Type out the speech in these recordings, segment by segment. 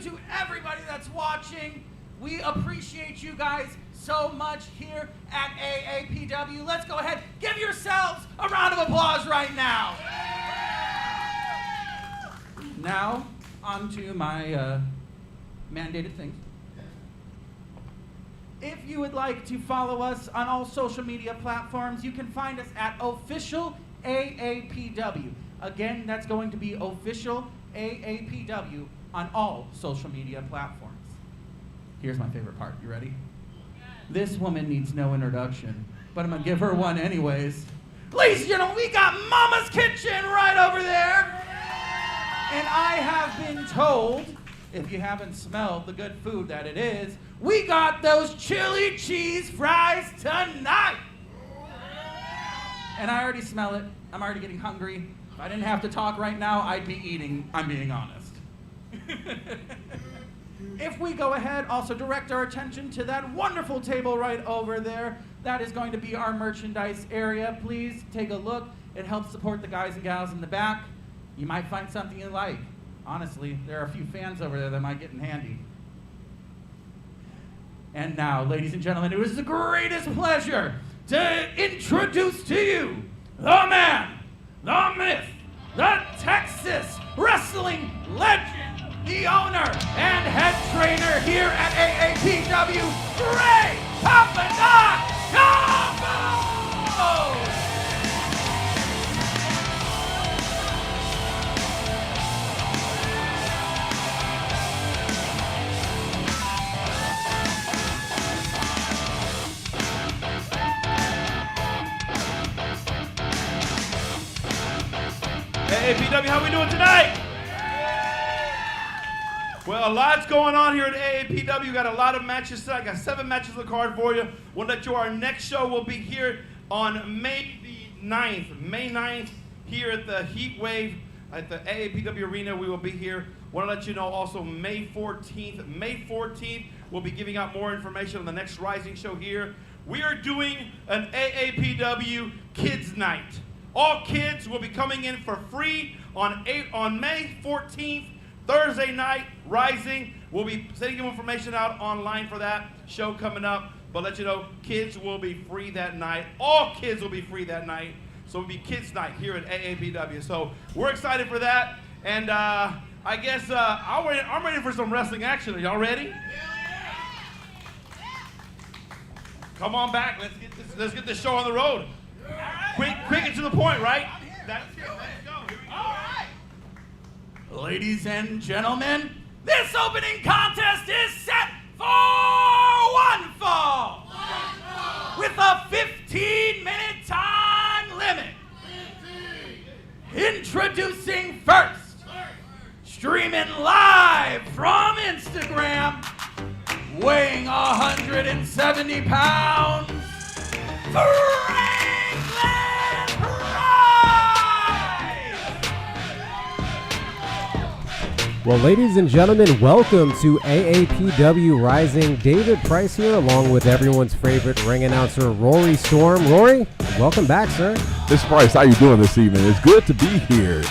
to everybody that's watching. We appreciate you guys so much here at AAPW. Let's go ahead, give yourselves a round of applause right now. Now, on to my mandated things. If you would like to follow us on all social media platforms, you can find us at Official AAPW. Again, that's going to be Official AAPW on all social media platforms. Here's my favorite part. You ready? This woman needs no introduction, but I'm going to give her one anyways. Ladies and gentlemen, we got Mama's Kitchen right over there. And I have been told, if you haven't smelled the good food that it is, we got those chili cheese fries tonight. And I already smell it. I'm already getting hungry. If I didn't have to talk right now, I'd be eating. I'm being honest. If we go ahead, also direct our attention to that wonderful table right over there. That is going to be our merchandise area. Please take a look. It helps support the guys and gals in the back. You might find something you like. Honestly, there are a few fans over there that might get in handy. And now, ladies and gentlemen, it was the greatest pleasure to introduce to you the man, the myth, the Texas wrestling legend, the owner and head trainer here at AAPW, Ray Aapw. AAPW, how we doing tonight? Well, a lot's going on here at AAPW. We got a lot of matches tonight. I got 7 matches on the card for you. Want to let you know our next show will be here on May the 9th. May 9th here at the Heat Wave at the AAPW Arena. We will be here. Want to let you know also May 14th. May 14th, we'll be giving out more information on the next Rising show here. We are doing an AAPW Kids Night. All kids will be coming in for free on May 14th, Thursday night, Rising. We'll be sending you information out online for that show coming up. But let you know, kids will be free that night. All kids will be free that night. So it'll be Kids Night here at AAPW. So we're excited for that. And I guess I'm ready for some wrestling action. Are y'all ready? Come on back. Let's get this show on the road. Quick and to the point, right? That's it. Let's go. Here we go. All right. Ladies and gentlemen, this opening contest is set for one fall. With a 15-minute time limit. Introducing first, streaming live from Instagram, weighing 170 pounds, Well, ladies and gentlemen, welcome to AAPW Rising. David Price here, along with everyone's favorite ring announcer, Rory Storm. Rory, welcome back, sir. Mr. Price, how you doing this evening? It's good to be here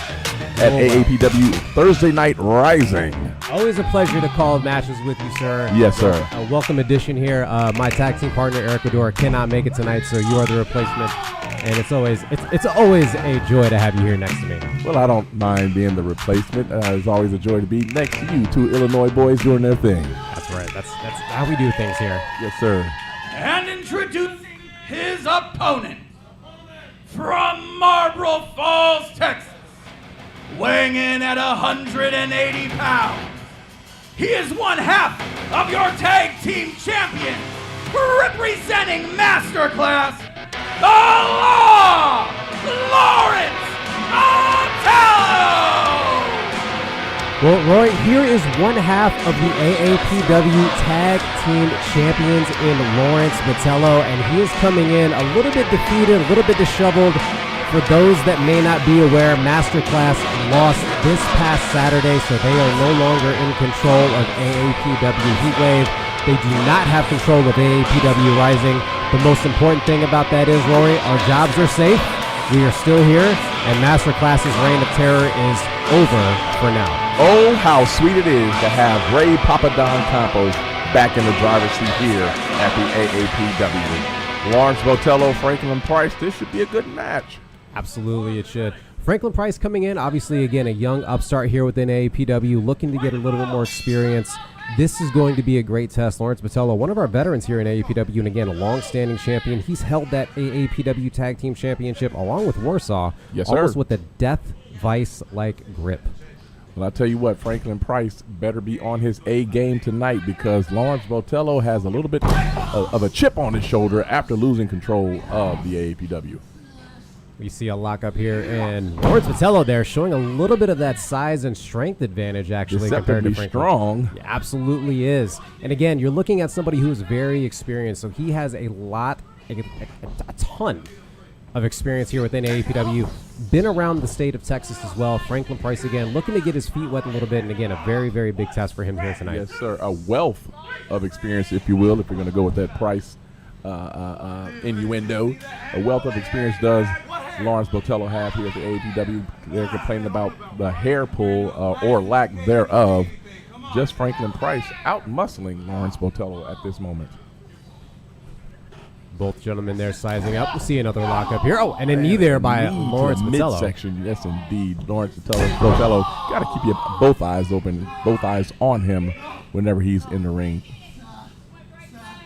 at AAPW Thursday Night Rising. Always a pleasure to call matches with you, sir. Yes, sir. A welcome addition here. My tag team partner, Eric Adora, cannot make it tonight, so you are the replacement. And it's always a joy to have you here next to me. Well, I don't mind being the replacement. It's always a joy to be next to you, two Illinois boys doing their thing. That's right. That's how we do things here. Yes, sir. And introducing his opponent from Marble Falls, Texas, weighing in at 180 pounds. He is one half of your tag team champion, representing Masterclass, the Law, Lawrence Otello. Well, Roy, here is one half of the AAPW Tag Team Champions in Lawrence Metello, and he is coming in a little bit defeated, a little bit disheveled. For those that may not be aware, Masterclass lost this past Saturday, so they are no longer in control of AAPW Heatwave. They do not have control of AAPW Rising. The most important thing about that is, Rory, our jobs are safe. We are still here, and Masterclass's reign of terror is over for now. Oh, how sweet it is to have Ray Papadon Campos back in the driver's seat here at the AAPW. Lawrence Botello, Franklin Price, this should be a good match. Absolutely, it should. Franklin Price coming in, obviously, again, a young upstart here within AAPW, looking to get a little bit more experience. This is going to be a great test. Lawrence Botello, one of our veterans here in AAPW, and again, a long-standing champion. He's held that AAPW Tag Team Championship along with Warsaw, Yes, sir. almost with a death vice-like grip. Well, I'll tell you what, Franklin Price better be on his A game tonight because Lawrence Botello has a little bit of a chip on his shoulder after losing control of the AAPW. We see a lockup here, and Lawrence Botello there showing a little bit of that size and strength advantage, actually, compared to Deceptively Franklin. strong. Yeah, absolutely is. And again, you're looking at somebody who is very experienced, so he has a ton of experience here within AAPW. Been around the state of Texas as well. Franklin Price, again, looking to get his feet wet a little bit, and again, a very, very big test for him here tonight. Yes, sir. A wealth of experience, if you will, if you're going to go with that Price innuendo. A wealth of experience does Lawrence Botello have here at the AAPW. They're complaining about the hair pull or lack thereof. Just Franklin Price out-muscling Lawrence Botello at this moment. Both gentlemen there sizing up. We'll see another lockup here. Oh, and a knee there by Lawrence Botello. Midsection, yes, indeed. Lawrence Botello got to keep both eyes open, both eyes on him whenever he's in the ring.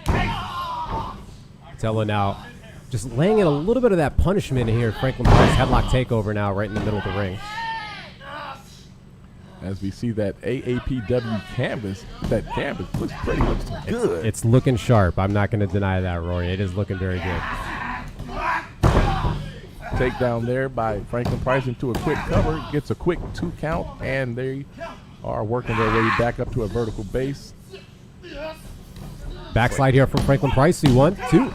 Botello now just laying in a little bit of that punishment here. Franklin Price headlock takeover now right in the middle of the ring. As we see that AAPW canvas, that canvas looks good. It's looking sharp. I'm not going to deny that, Rory. It is looking very good. Takedown there by Franklin Price into a quick cover, gets a quick 2 count, and they are working their way back up to a vertical base. Backslide here from Franklin Price. See 1, 2.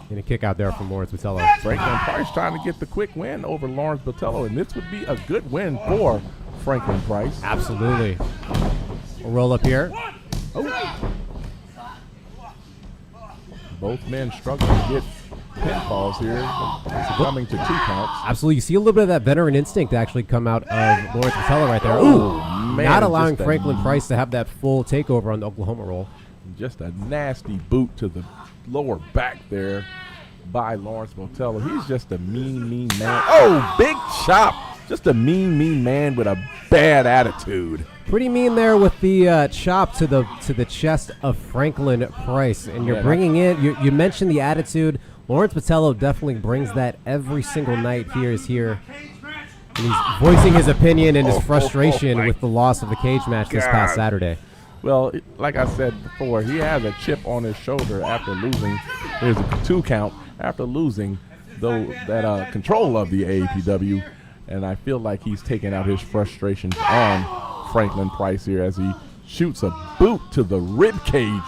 And a kick out there from Lawrence Botello. Franklin Price trying to get the quick win over Lawrence Botello, and this would be a good win for Franklin Price. Absolutely. We'll roll up here. Oh. Both men struggling to get pinfalls here, coming to 2 counts. Absolutely. You see a little bit of that veteran instinct actually come out of Lawrence Botello right there. Ooh, man, not allowing just Franklin Price to have that full takeover on the Oklahoma roll. Just a nasty boot to the lower back there by Lawrence Botello. He's just a mean man. Oh, big chop. Just a mean man with a bad attitude. Pretty mean there with the chop to the chest of Franklin Price. And you're bringing in, you mentioned the attitude. Lawrence Botello definitely brings that every single night he is here. And he's voicing his opinion and his frustration with the loss of the cage match this past Saturday. Well, like I said before, he has a chip on his shoulder after losing. There's a 2 count after losing that control of the AAPW. And I feel like he's taking out his frustrations on Franklin Price here as he shoots a boot to the rib cage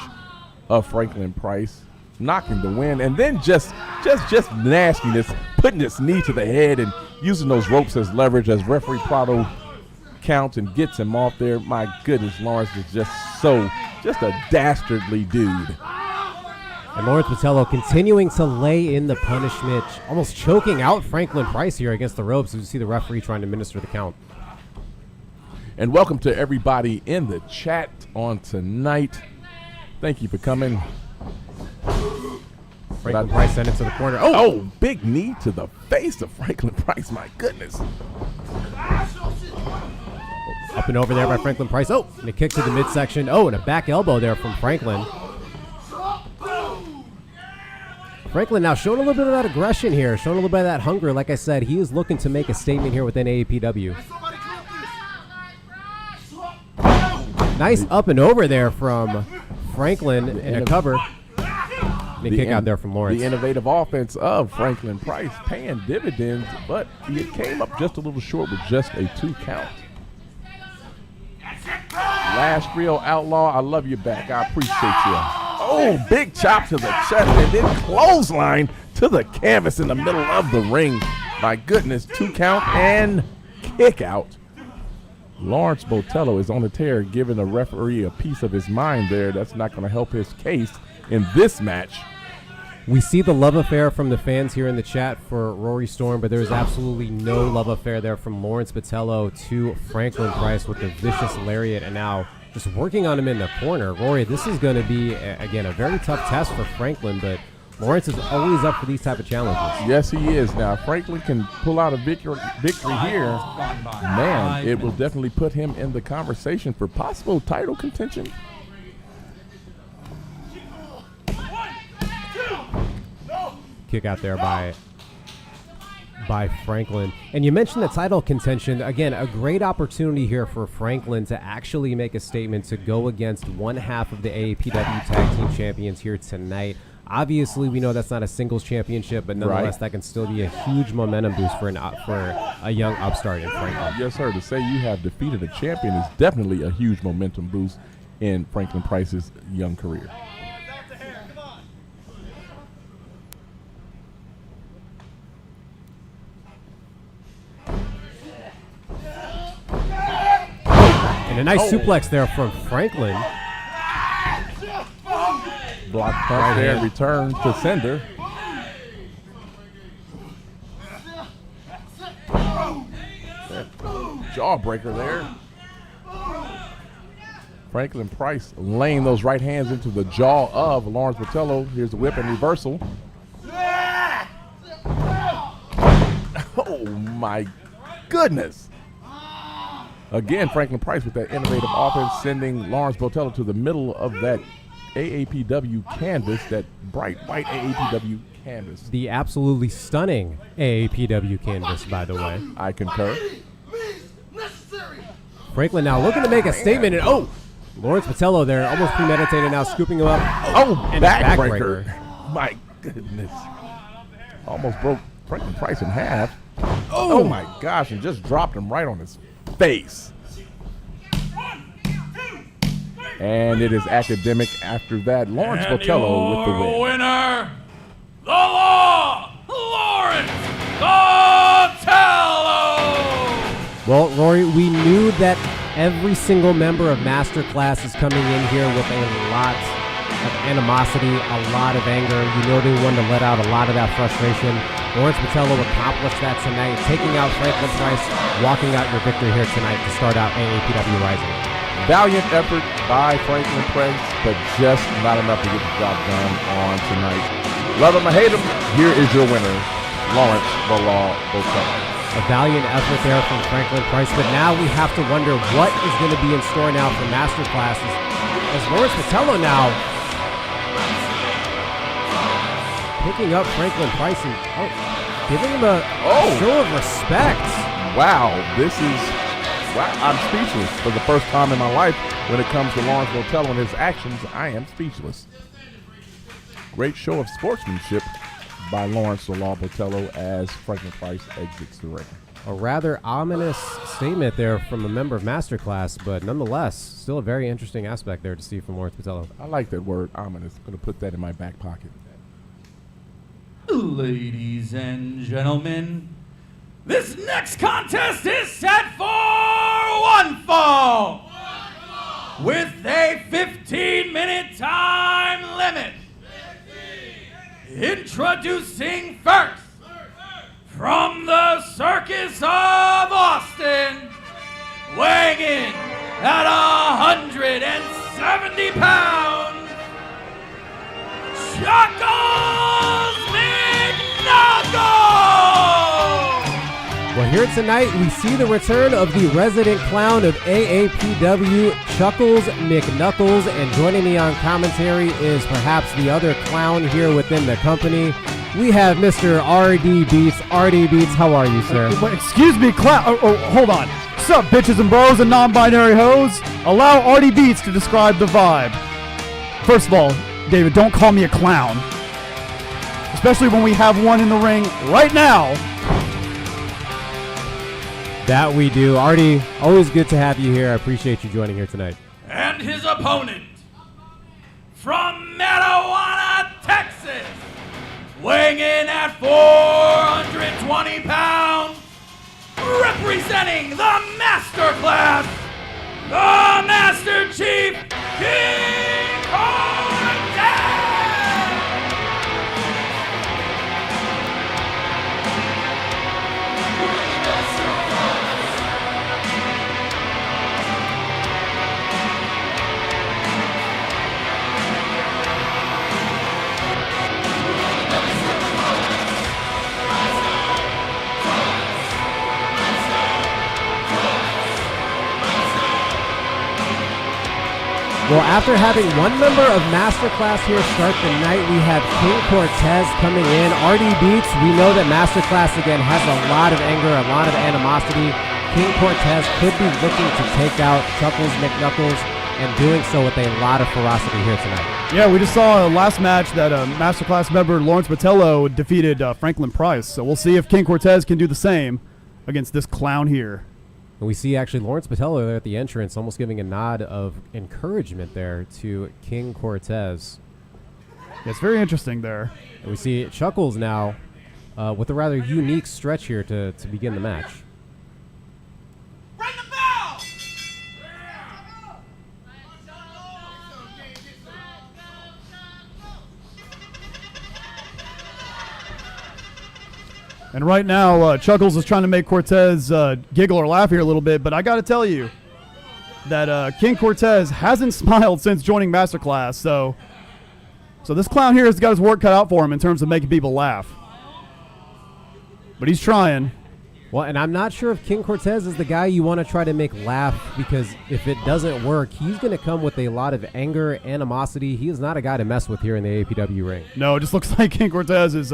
of Franklin Price, knocking the win, and then just nastiness, putting his knee to the head and using those ropes as leverage as referee Prado counts and gets him off there. My goodness, Lawrence is just a dastardly dude. And Lawrence Botello continuing to lay in the punishment, almost choking out Franklin Price here against the ropes as you see the referee trying to administer the count. And welcome to everybody in the chat on tonight. Thank you for coming. Franklin Price sent it to the corner. Oh, big knee to the face of Franklin Price. My goodness. Up and over there by Franklin Price. Oh, and a kick to the midsection. Oh, and a back elbow there from Franklin. Franklin now showing a little bit of that aggression here, showing a little bit of that hunger. Like I said, he is looking to make a statement here within AAPW. Nice up and over there from Franklin in a cover. And a kick out there from Lawrence. The innovative offense of Franklin Price paying dividends, but he came up just a little short with just a 2 count. Last real outlaw, I love you back. I appreciate you. Oh, big chop to the chest and then clothesline to the canvas in the middle of the ring. My goodness, 2 count and kick out. Lawrence Botello is on the tear, giving the referee a piece of his mind there. That's not going to help his case in this match. We see the love affair from the fans here in the chat for Rory Storm, but there is absolutely no love affair there from Lawrence Botello to Franklin Price with the vicious lariat, and now just working on him in the corner. Rory, this is going to be, again, a very tough test for Franklin, but Lawrence is always up for these type of challenges. Yes, he is. Now, Franklin can pull out a victory here. Man, it will definitely put him in the conversation for possible title contention. Kick out there by Franklin. And you mentioned the title contention. Again, a great opportunity here for Franklin to actually make a statement to go against one half of the AAPW Tag Team Champions here tonight. Obviously, we know that's not a singles championship, but nonetheless, that can still be a huge momentum boost for a young upstart in Franklin. Yes, sir. To say you have defeated a champion is definitely a huge momentum boost in Franklin Price's young career. And a nice suplex there from Franklin. Block punch there, return to sender. Jawbreaker there. Franklin Price laying those right hands into the jaw of Lawrence Botello. Here's the whip and reversal. Oh my goodness. Again, Franklin Price with that innovative offense, sending Lawrence Botello to the middle of that AAPW canvas, that bright white AAPW canvas. The absolutely stunning AAPW canvas, by the way. I concur. Franklin now looking to make a statement, and Lawrence Botello there, almost premeditated now, scooping him up. And backbreaker. My goodness. Almost broke Franklin Price in half. Oh my gosh, and just dropped him right on his face. And it is academic after that. Lawrence Botello with the win. Winner, the Law, Lawrence Botello. Well, Rory, we knew that every single member of Masterclass is coming in here with a lot of animosity, a lot of anger. You know they wanted to let out a lot of that frustration. Lawrence Botello accomplished that tonight, taking out Franklin Price, walking out your victory here tonight to start out AAPW Rising. Valiant effort by Franklin Price, but just not enough to get the job done on tonight. Love him or hate him, here is your winner, Lawrence the Law Botello. A valiant effort there from Franklin Price, but now we have to wonder what is going to be in store now for Masterclass as Lawrence Botello now picking up Franklin Price and giving him a show of respect. Wow, I'm speechless for the first time in my life when it comes to Lawrence Botello and his actions. I am speechless. Great show of sportsmanship by Lawrence the Law Botello as Franklin Price exits the ring. A rather ominous statement there from a member of Masterclass, but nonetheless, still a very interesting aspect there to see from Lawrence Botello. I like that word, ominous. I'm going to put that in my back pocket. Ladies and gentlemen, this next contest is set for one fall with a 15-minute time limit. Introducing first, from the Circus of Austin, weighing in at 170 pounds, Chuckles McNuggles! Well, here tonight, we see the return of the resident clown of AAPW, Chuckles McNuggles, and joining me on commentary is perhaps the other clown here within the company. We have Mr. RD Beats. RD Beats, how are you, sir? Excuse me, clown. Hold on. What's up, bitches and bros and non-binary hoes? Allow RD Beats to describe the vibe. First of all, David, don't call me a clown. Especially when we have one in the ring right now. That we do. Artie, always good to have you here. I appreciate you joining here tonight. And his opponent, from Marijuana, Texas, weighing in at 420 pounds, representing the Masterclass, the Master Chief, King Kong. Well, after having one member of Masterclass here start the night, we have King Cortez coming in. RD Beats, we know that Masterclass, again, has a lot of anger, a lot of animosity. King Cortez could be looking to take out Chuckles McKnuckles and doing so with a lot of ferocity here tonight. Yeah, we just saw last match that Masterclass member Lawrence Botello defeated Franklin Price. So we'll see if King Cortez can do the same against this clown here. And we see actually Lawrence Botello there at the entrance almost giving a nod of encouragement there to King Cortez. Yeah, it's very interesting there. And we see Chuckles now with a rather unique stretch here to begin the match. Ring the bell! And right now, Chuckles is trying to make Cortez giggle or laugh here a little bit, but I got to tell you that King Cortez hasn't smiled since joining Masterclass, so this clown here has got his work cut out for him in terms of making people laugh. But he's trying. Well, and I'm not sure if King Cortez is the guy you want to try to make laugh, because if it doesn't work, he's going to come with a lot of anger, animosity. He is not a guy to mess with here in the APW ring. No, it just looks like King Cortez is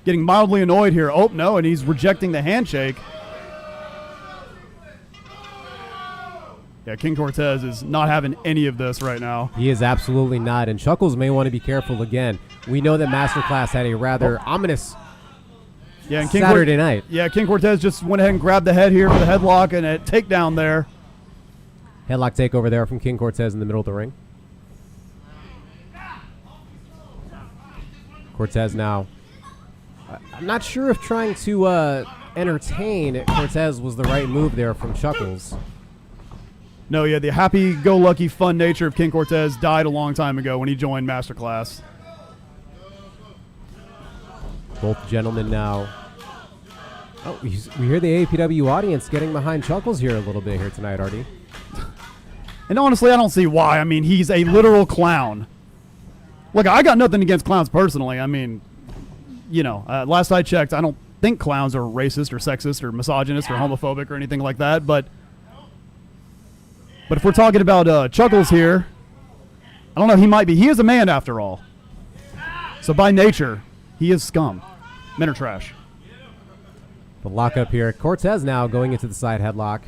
getting mildly annoyed here. Oh, no, and he's rejecting the handshake. Yeah, King Cortez is not having any of this right now. He is absolutely not, and Chuckles may want to be careful again. We know that Masterclass had a rather ominous and Saturday night. Yeah, King Cortez just went ahead and grabbed the head here for the headlock and a takedown there. Headlock takeover there from King Cortez in the middle of the ring. Cortez now. I'm not sure if trying to entertain Cortez was the right move there from Chuckles. No, yeah, the happy-go-lucky fun nature of King Cortez died a long time ago when he joined Masterclass. Both gentlemen now. Oh, we hear the APW audience getting behind Chuckles here a little bit here tonight, Artie. And honestly, I don't see why. I mean, he's a literal clown. Look, I got nothing against clowns personally. I mean, you know, last I checked, I don't think clowns are racist or sexist or misogynist or homophobic or anything like that. But if we're talking about Chuckles here, I don't know. He might be. He is a man after all. So by nature, he is scum. Men are trash. The lockup here. Cortez now going into the side headlock.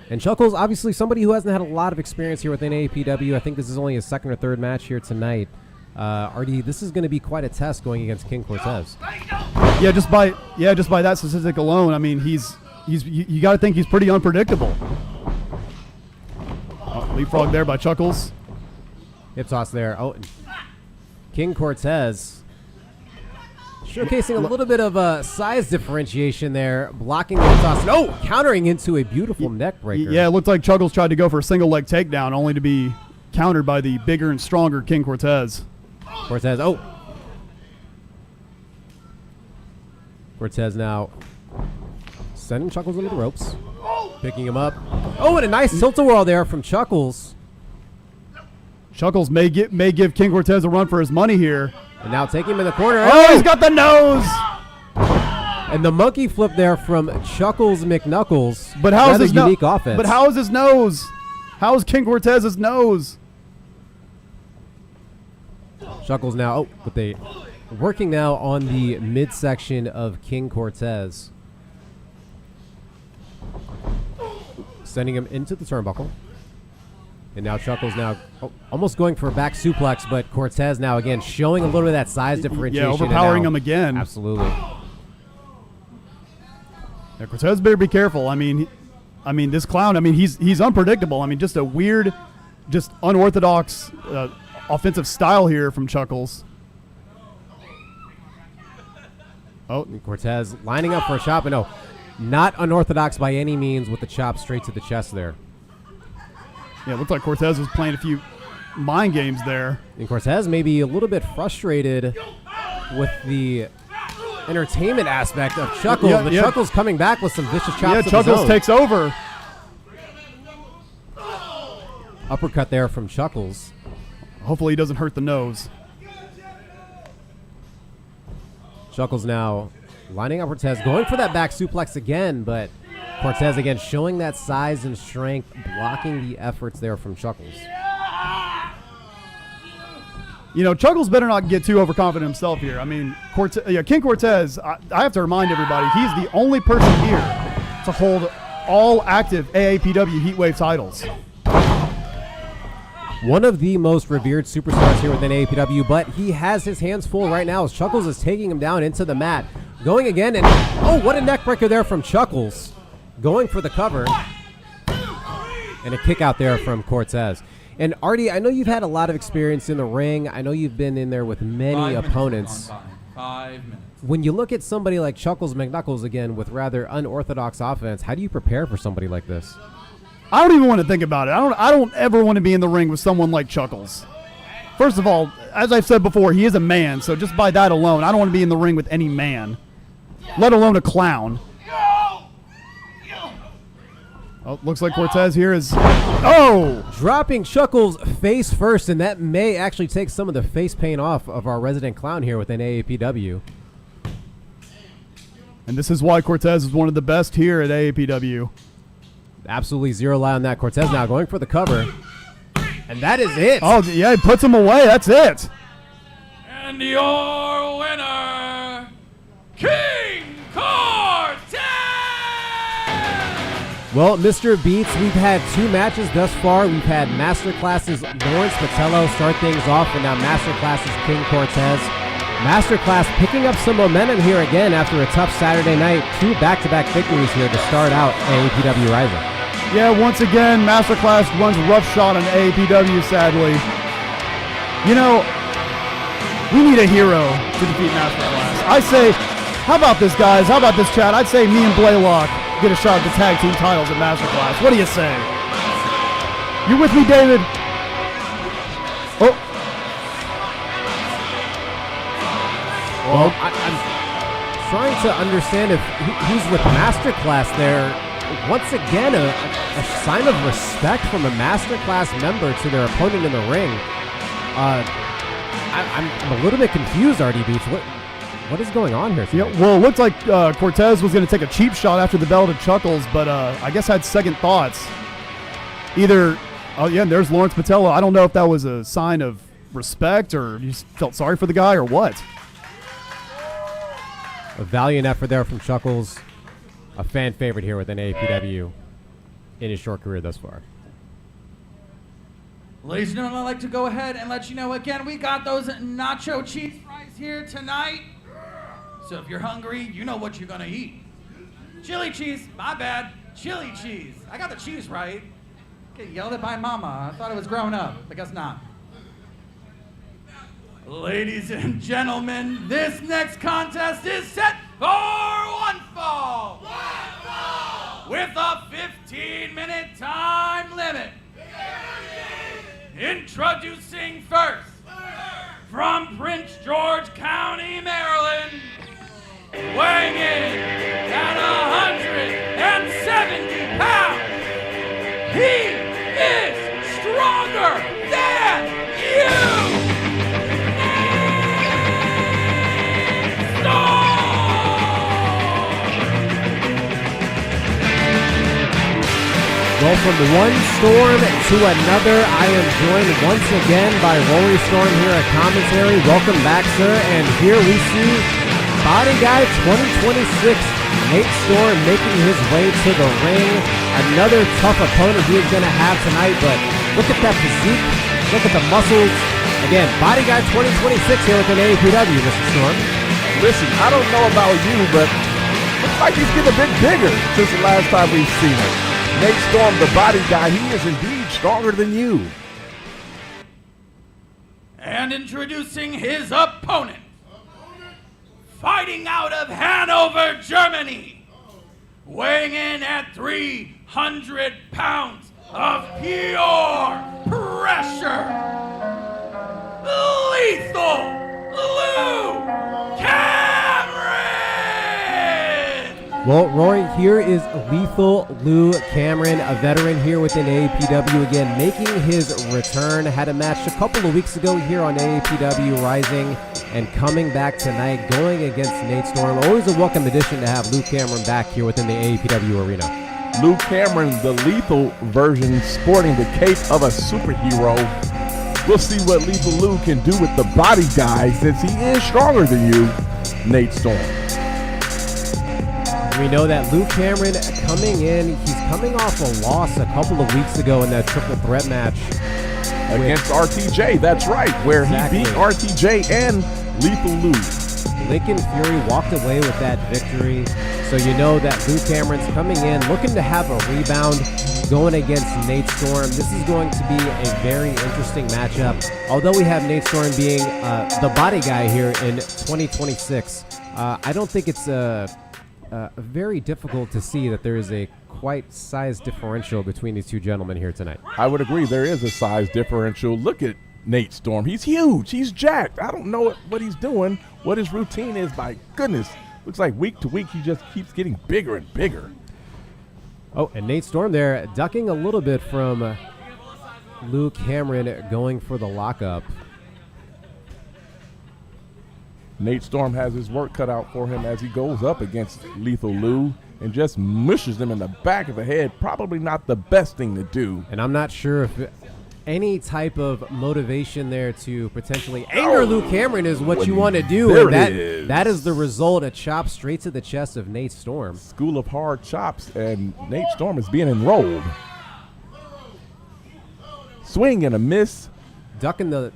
And Chuckles, obviously somebody who hasn't had a lot of experience here within APW. I think this is only his second or third match here tonight. RD, this is going to be quite a test going against King Cortez. Yeah, just by that statistic alone, I mean, you got to think he's pretty unpredictable. Leapfrog there by Chuckles. Hip toss there. Oh, King Cortez showcasing a little bit of size differentiation there, blocking the hip toss. No, countering into a beautiful neck breaker. Yeah, it looked like Chuckles tried to go for a single leg takedown, only to be countered by the bigger and stronger King Cortez. Cortez now sending Chuckles into the ropes, picking him up. Oh, and a nice tilt-a-whirl there from Chuckles. Chuckles may give King Cortez a run for his money here. And now taking him in the corner. Oh, he's got the nose! And the monkey flip there from Chuckles McKnuckles. But how is his unique offense? But how is his nose? How is King Cortez's nose? Chuckles now, working now on the midsection of King Cortez. Sending him into the turnbuckle. And now Chuckles now almost going for a back suplex, but Cortez now again showing a little bit of that size differentiation. Yeah, overpowering him again. Absolutely. Yeah, Cortez better be careful. I mean, this clown, he's unpredictable. I mean, just a weird, just unorthodox offensive style here from Chuckles. Oh, and Cortez lining up for a chop, and no, not unorthodox by any means with the chop straight to the chest there. Yeah, it looked like Cortez was playing a few mind games there. And Cortez may be a little bit frustrated with the entertainment aspect of Chuckles, but Chuckles coming back with some vicious chops. Yeah, Chuckles takes over. Uppercut there from Chuckles. Hopefully he doesn't hurt the nose. Chuckles now lining up Cortez, going for that back suplex again, but Cortez again showing that size and strength, blocking the efforts there from Chuckles. You know, Chuckles better not get too overconfident himself here. I mean, King Cortez, I have to remind everybody, he's the only person here to hold all active AAPW Heatwave titles. One of the most revered superstars here within AAPW, but he has his hands full right now as Chuckles is taking him down into the mat. Going again, and oh, what a neck breaker there from Chuckles. Going for the cover. And a kick out there from Cortez. And Artie, I know you've had a lot of experience in the ring. I know you've been in there with many opponents. 5 minutes. When you look at somebody like Chuckles McKnuckles again with rather unorthodox offense, how do you prepare for somebody like this? I don't even want to think about it. I don't ever want to be in the ring with someone like Chuckles. First of all, as I've said before, he is a man, so just by that alone, I don't want to be in the ring with any man, let alone a clown. Oh, looks like Cortez here is... Oh! Dropping Chuckles face first, and that may actually take some of the face paint off of our resident clown here within AAPW. And this is why Cortez is one of the best here at AAPW. Absolutely zero lie on that. Cortez now going for the cover. And that is it. Oh, yeah, he puts him away. That's it. And your winner, King Cortez! Well, Mr. Beats, we've had 2 matches thus far. We've had Masterclass's Lawrence Patello start things off, and now Masterclass's King Cortez. Masterclass picking up some momentum here again after a tough Saturday night. 2 back-to-back victories here to start out AAPW Rising. Yeah, once again, Masterclass runs roughshod on AAPW, sadly. You know, we need a hero to defeat Masterclass. I say, how about this, guys? How about this, chat? I'd say me and Blaylock get a shot at the tag team titles at Masterclass. What do you say? You with me, David? Oh. Well, I'm trying to understand if who's with Masterclass there. Once again, a sign of respect from a Masterclass member to their opponent in the ring. I'm a little bit confused, RD Beats. What is going on here? Yeah, well, it looked like Cortez was going to take a cheap shot after the bell to Chuckles, but I guess had second thoughts. Either, oh yeah, there's Lawrence Patello. I don't know if that was a sign of respect or you just felt sorry for the guy or what. A valiant effort there from Chuckles. A fan favorite here within AAPW in his short career thus far. Ladies and gentlemen, I'd like to go ahead and let you know again, we got those nacho cheese fries here tonight. So if you're hungry, you know what you're gonna eat. Chili cheese, my bad. Chili cheese. I got the cheese right. Get yelled at by mama. I thought it was grown up. I guess not. Ladies and gentlemen, this next contest is set for one fall. With a 15-minute time limit. Introducing first, from Prince George County, Maryland, weighing in at 170 pounds, he is stronger than you! Well, from one storm to another, I am joined once again by Rory Storm here at commentary. Welcome back, sir. And here we see Body Guy 2026, Nate Storm making his way to the ring. Another tough opponent he is going to have tonight, but look at that physique. Look at the muscles. Again, Body Guy 2026 here with an AAPW, Mr. Storm. Listen, I don't know about you, but looks like he's getting a bit bigger since the last time we've seen him. Nate Storm, the Body Guy, he is indeed stronger than you. And introducing his opponent, fighting out of Hanover, Germany, weighing in at 300 pounds of pure pressure, Lethal Lou Cameron! Well, Roy, here is Lethal Lou Cameron, a veteran here within AAPW again, making his return. Had a match a couple of weeks ago here on AAPW Rising, and coming back tonight, going against Nate Storm. Always a welcome addition to have Lou Cameron back here within the AAPW arena. Lou Cameron, the lethal version, sporting the cape of a superhero. We'll see what Lethal Lou can do with the body guy, since he is stronger than you, Nate Storm. We know that Lou Cameron coming in, he's coming off a loss a couple of weeks ago in that triple threat match Against RTJ, that's right, where Exactly. he beat RTJ and Lethal Lou. Lincoln Fury walked away with that victory. So you know that Lou Cameron's coming in, looking to have a rebound, going against Nate Storm. This is going to be a very interesting matchup. Although we have Nate Storm being the body guy here in 2026, I don't think it's very difficult to see that there is a quite size differential between these two gentlemen here tonight. I would agree, there is a size differential. Look at Nate Storm. He's huge. He's jacked. I don't know what he's doing, what his routine is. My goodness. Looks like week to week he just keeps getting bigger and bigger. Oh, and Nate Storm there ducking a little bit from Lou Cameron, going for the lockup. Nate Storm has his work cut out for him as he goes up against Lethal Lou and just mushes him in the back of the head. Probably not the best thing to do. And I'm not sure if any type of motivation there to potentially anger Lou Cameron is what you want to do. There And it is. that is the result, a chop straight to the chest of Nate Storm. School of hard chops, and Nate Storm is being enrolled. Swing and a miss. Ducking the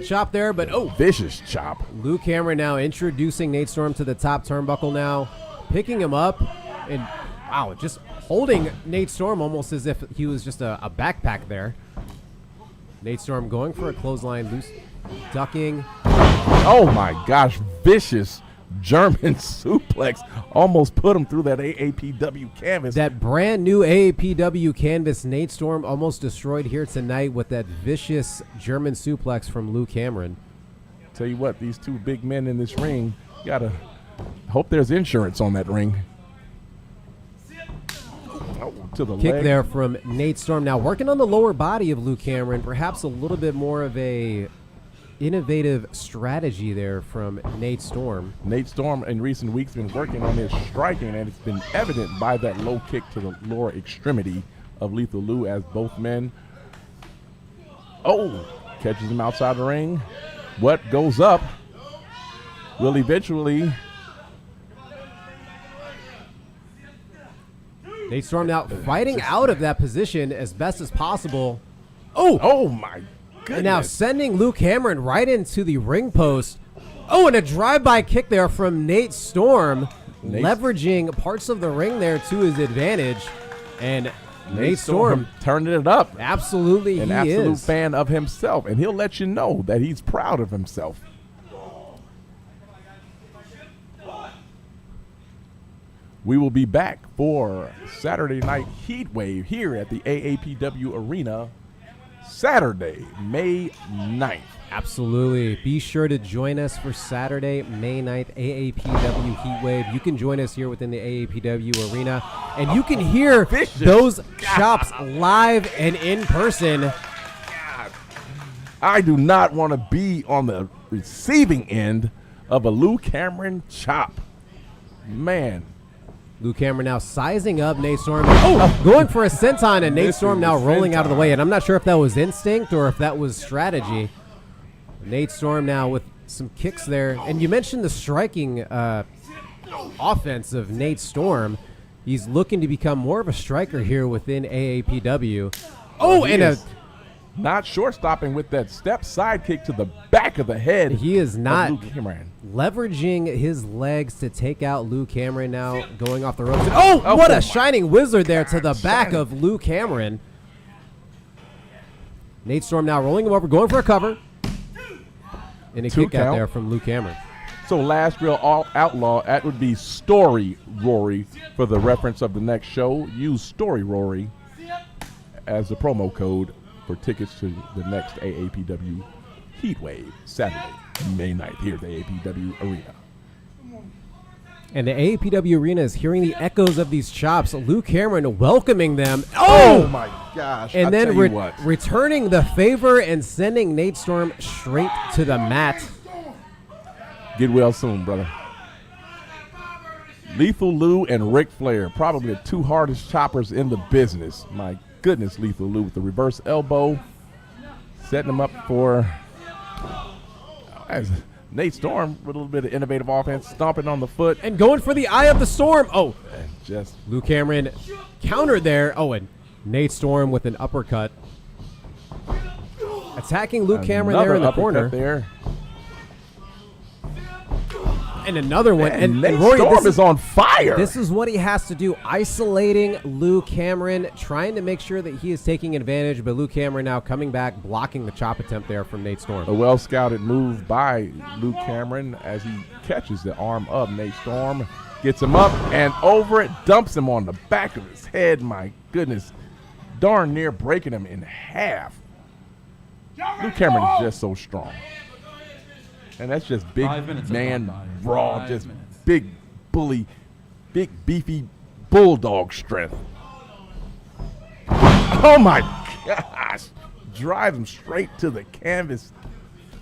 chop there, but Vicious chop. Lou Cameron now introducing Nate Storm to the top turnbuckle now, picking him up, and wow, just holding Nate Storm almost as if he was just a backpack there. Nate Storm going for a clothesline, loose, ducking. Oh my gosh, vicious German suplex. Almost put him through that AAPW canvas. That brand new AAPW canvas, Nate Storm almost destroyed here tonight with that vicious German suplex from Lou Cameron. Tell you what, these two big men in this ring, you gotta hope there's insurance on that ring. Oh, to the Kick leg. there from Nate Storm. Now working on the lower body of Lou Cameron, perhaps a little bit more of a innovative strategy there from Nate Storm. Nate Storm in recent weeks been working on his striking, and it's been evident by that low kick to the lower extremity of Lethal Lou as both men. Oh, catches him outside the ring. What goes up will eventually. Nate Storm now fighting out of that position as best as possible. Oh my goodness. And now sending Lou Cameron right into the ring post. Oh, and a drive-by kick there from Nate Storm, leveraging parts of the ring there to his advantage. And Nate Storm turning it up. absolutely An he absolute is. fan of himself, and he'll let you know that he's proud of himself. We will be back for Saturday Night Heat Wave here at the AAPW Arena Saturday, May 9th. Absolutely. Be sure to join us for Saturday, May 9th, AAPW Heatwave. You can join us here within the AAPW Arena, and you can hear those chops live and in person. I do not want to be on the receiving end of a Lou Cameron chop. Man. Lou Cameron now sizing up Nate Storm. Oh, going for a senton, and Nate Storm now rolling out of the way. And I'm not sure if that was instinct or if that was strategy. Nate Storm now with some kicks there. And you mentioned the striking offense of Nate Storm. He's looking to become more of a striker here within AAPW. Oh, and a not short-stopping with that step side kick to the back of the head. He is not Lou Cameron. leveraging his legs to take out Lou Cameron now, going off the ropes. And what a shining wizard there to the back of Lou Cameron. Nate Storm now rolling him over, going for a cover. And a Two kick out count. there from Lou Cameron. So last real outlaw, that would be Story Rory for the reference of the next show. Use Story Rory as the promo code for tickets to the next AAPW Heatwave Saturday, May 9th here at the AAPW Arena. And the AAPW arena is hearing the echoes of these chops. Luke Cameron welcoming them. Oh my gosh. And I'll then tell you what. returning the favor and sending Nate Storm straight to the mat. Get well soon, brother. Lethal Lou and Ric Flair, probably the two hardest choppers in the business. My goodness, Lethal Lou with the reverse elbow. Setting him up for Nate Storm with a little bit of innovative offense, stomping on the foot. And going for the eye of the storm. Oh, And just Luke Cameron countered there. Oh, and Nate Storm with an uppercut. Attacking Luke Cameron there in the another corner. uppercut there. And another one. And And Nate Rory, Storm is on fire. this is what he has to do. Isolating Luke Cameron, trying to make sure that he is taking advantage. But Luke Cameron now coming back, blocking the chop attempt there from Nate Storm. A well-scouted move by Luke Cameron as he catches the arm of Nate Storm. Gets him up and over it, dumps him on the back of his head. My goodness, darn near breaking him in half. Luke Cameron is just so strong. And that's just big 5 minutes man, have gone by. raw, 5 just minutes. big bully, big beefy bulldog strength. Oh my gosh. Drive him straight to the canvas.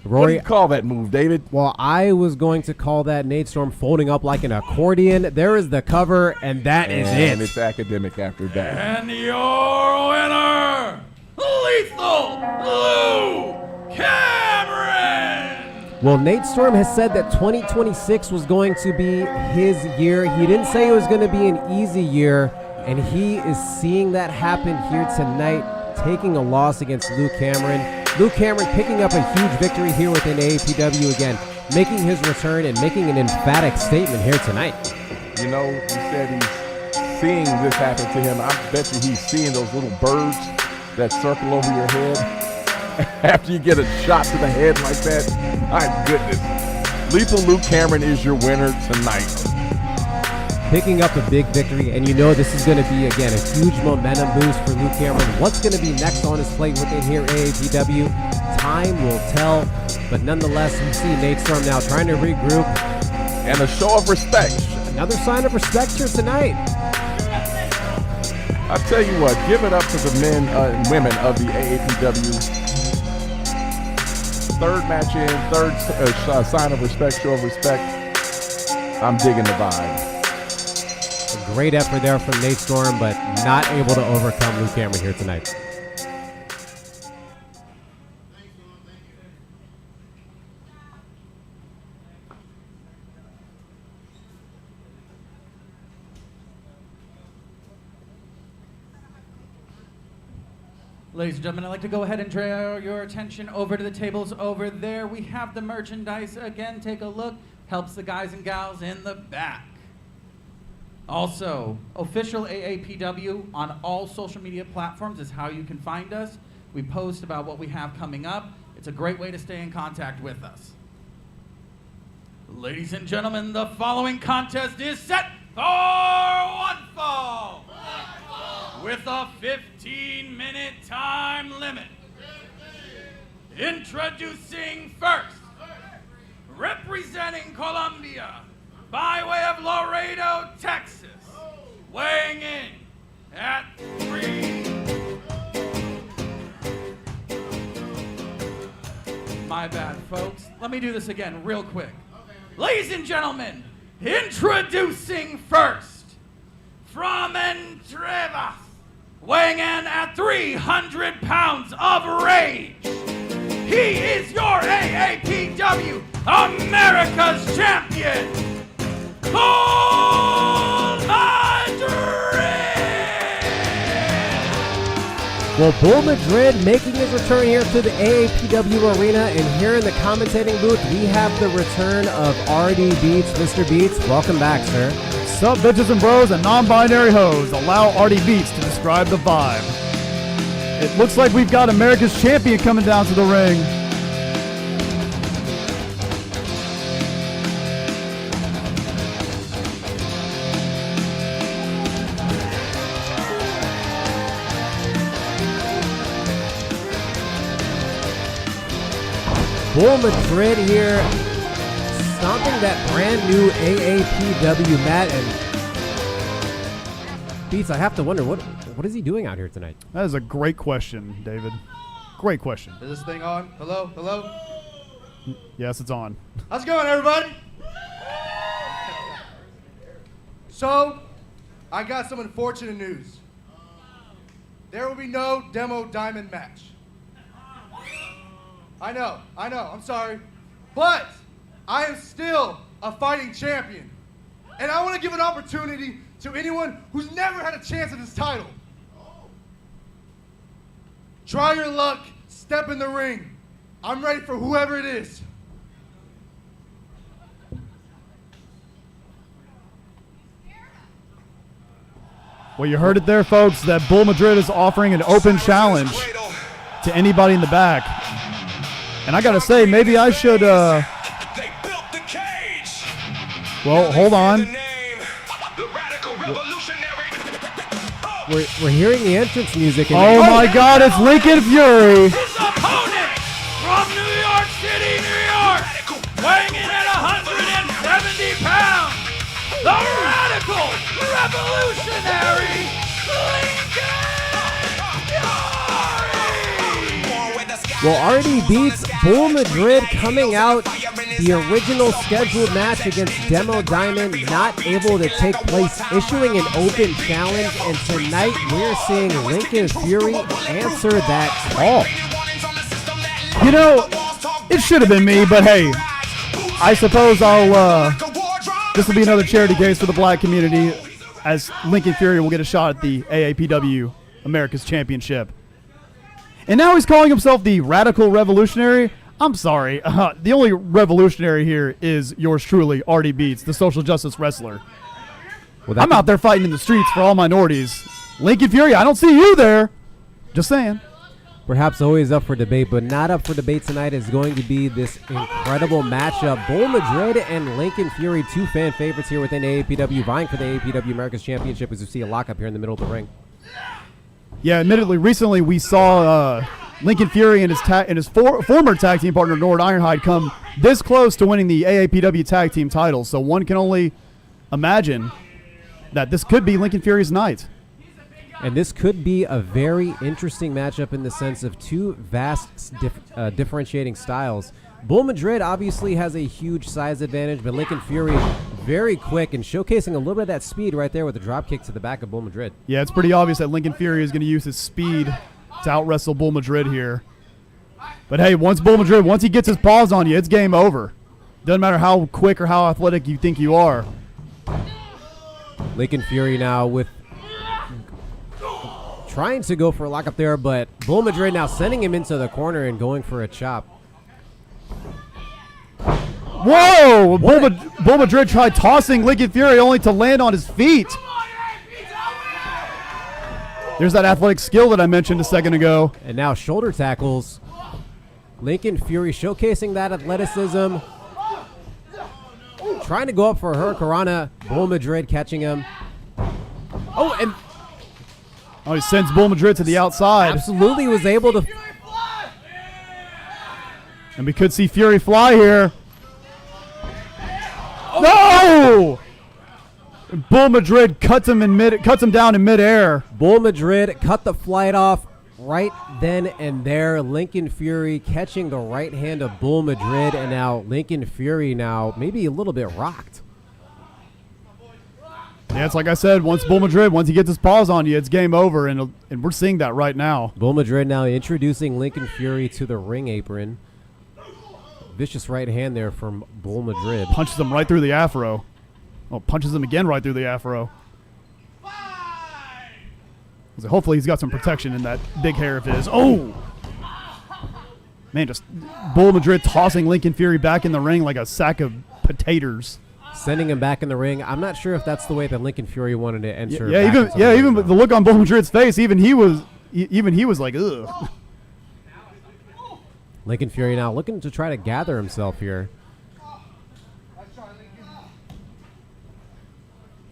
What do Rory, you call that move, David? well, I was going to call that Nate Storm folding up like an accordion. There is the cover, and that is And it. it's academic after that. And your winner, Lethal Lou Cameron. Well, Nate Storm has said that 2026 was going to be his year. He didn't say it was going to be an easy year, and he is seeing that happen here tonight, taking a loss against Luke Cameron. Luke Cameron picking up a huge victory here within AAPW again, making his return and making an emphatic statement here tonight. You know, you said he's seeing this happen to him. I bet you he's seeing those little birds that circle over your head. After you get a shot to the head like that, my goodness. Lethal Luke Cameron is your winner tonight. Picking up a big victory, and you know this is going to be, again, a huge momentum boost for Luke Cameron. What's going to be next on his plate within here AAPW? Time will tell, but nonetheless, you see Nate Storm now trying to regroup. And a show of respect. Another sign of respect here tonight. I tell you what, give it up to the men and women of the AAPW. Third match in, third sign of respect, show of respect. I'm digging the vibe. A great effort there from Nate Storm, but not able to overcome Luke Cameron here tonight. Ladies and gentlemen, I'd like to go ahead and draw your attention over to the tables over there. We have the merchandise. Again, take a look. Helps the guys and gals in the back. Also, official AAPW on all social media platforms is how you can find us. We post about what we have coming up. It's a great way to stay in contact with us. Ladies and gentlemen, the following contest is set for one fall. With a 15-minute time limit. Introducing first, representing Colombia, by way of Laredo, Texas, weighing in at 3. My bad, folks. Let me do this again real quick. Ladies and gentlemen, introducing first, from Entrevas, weighing in at 300 pounds of rage, he is your AAPW America's champion, Bull Madrid! Well, Bull Madrid making his return here to the AAPW arena, and here in the commentating booth, we have the return of RD Beats. Mr. Beats, welcome back, sir. Sup, bitches and bros and non-binary hoes. Allow Artie Beats to describe the vibe. It looks like we've got America's champion coming down to the ring. Bull Madrid here stomping that brand new AAPW mat. And Beats, I have to wonder, what is he doing out here tonight? That is a great question, David. Great question. Is this thing on? Hello? Hello? Yes, it's on. How's it going, everybody? So, I got some unfortunate news. There will be no demo diamond match. I know, I'm sorry. But I am still a fighting champion. And I want to give an opportunity to anyone who's never had a chance at this title. Try your luck, step in the ring. I'm ready for whoever it is. Well, you heard it there, folks, that Bull Madrid is offering an open challenge to anybody in the back. And I got to say, maybe I should, well, hold on. We're hearing the entrance music. And Oh my God, it's Lincoln Fury. His opponent from New York City, New York, weighing in at 170 pounds, the radical revolutionary Lincoln Fury! Well, already beats Bull Madrid coming out. The original scheduled match against Demo Diamond not able to take place, issuing an open challenge, and tonight we're seeing Lincoln Fury answer that call. You know, it should have been me, but hey, I suppose this will be another charity case for the black community, as Lincoln Fury will get a shot at the AAPW America's Championship. And now he's calling himself the Radical Revolutionary. I'm sorry. The only revolutionary here is yours truly, Artie Beats, the social justice wrestler. Well, I'm out there fighting in the streets for all minorities. Lincoln Fury, I don't see you there. Just saying. Perhaps always up for debate, but not up for debate tonight is going to be this incredible matchup. Bull Madrid and Lincoln Fury, two fan favorites here within AAPW, vying for the AAPW America's Championship, as you see a lockup here in the middle of the ring. Yeah, admittedly, recently we saw Lincoln Fury and his former tag team partner, Nord Ironhide, come this close to winning the AAPW tag team titles. So one can only imagine that this could be Lincoln Fury's night. And this could be a very interesting matchup in the sense of two vast differentiating styles. Bull Madrid obviously has a huge size advantage, but Lincoln Fury very quick and showcasing a little bit of that speed right there with the drop kick to the back of Bull Madrid. Yeah, it's pretty obvious that Lincoln Fury is going to use his speed to out-wrestle Bull Madrid here. But hey, once he gets his paws on you, it's game over. Doesn't matter how quick or how athletic you think you are. Lincoln Fury now with trying to go for a lockup there, but Bull Madrid now sending him into the corner and going for a chop. Whoa! Bull Madrid tried tossing Lincoln Fury only to land on his feet. There's that athletic skill that I mentioned a second ago. And now shoulder tackles. Lincoln Fury showcasing that athleticism. Trying to go up for a Hurricanrana. Bull Madrid catching him. Oh, and he sends Bull Madrid to the outside. Absolutely was able to. And we could see Fury fly here. No! Bull Madrid cuts him down in midair. Bull Madrid cut the flight off right then and there. Lincoln Fury catching the right hand of Bull Madrid, and now Lincoln Fury now maybe a little bit rocked. Yeah, it's like I said, once he gets his paws on you, it's game over, and we're seeing that right now. Bull Madrid now introducing Lincoln Fury to the ring apron. Vicious right hand there from Bull Madrid. Punches him right through the afro. Oh, punches him again right through the afro. So hopefully he's got some protection in that big hair of his. Oh! Man, just Bull Madrid tossing Lincoln Fury back in the ring like a sack of potatoes. Sending him back in the ring. I'm not sure if that's the way that Lincoln Fury wanted to enter. Even the look on Bull Madrid's face, even he was like, ugh. Lincoln Fury now looking to try to gather himself here.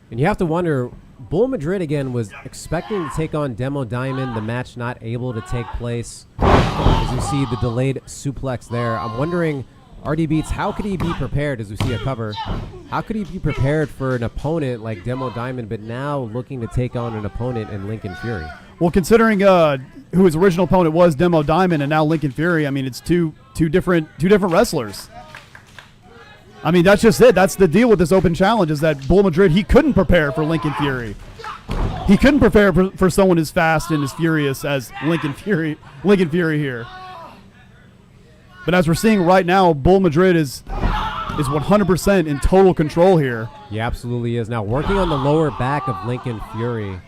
And you have to wonder, Bull Madrid again was expecting to take on Demo Diamond, the match not able to take place. As you see the delayed suplex there. I'm wondering, RD Beats, how could he be prepared, as we see a cover, how could he be prepared for an opponent like Demo Diamond, but now looking to take on an opponent in Lincoln Fury? Well, considering who his original opponent was, Demo Diamond, and now Lincoln Fury, I mean, it's two different wrestlers. I mean, that's just it. That's the deal with this open challenge, is that Bull Madrid, he couldn't prepare for Lincoln Fury. He couldn't prepare for someone as fast and as furious as Lincoln Fury here. But as we're seeing right now, Bull Madrid is 100% in total control here. He absolutely is. Now working on the lower back of Lincoln Fury.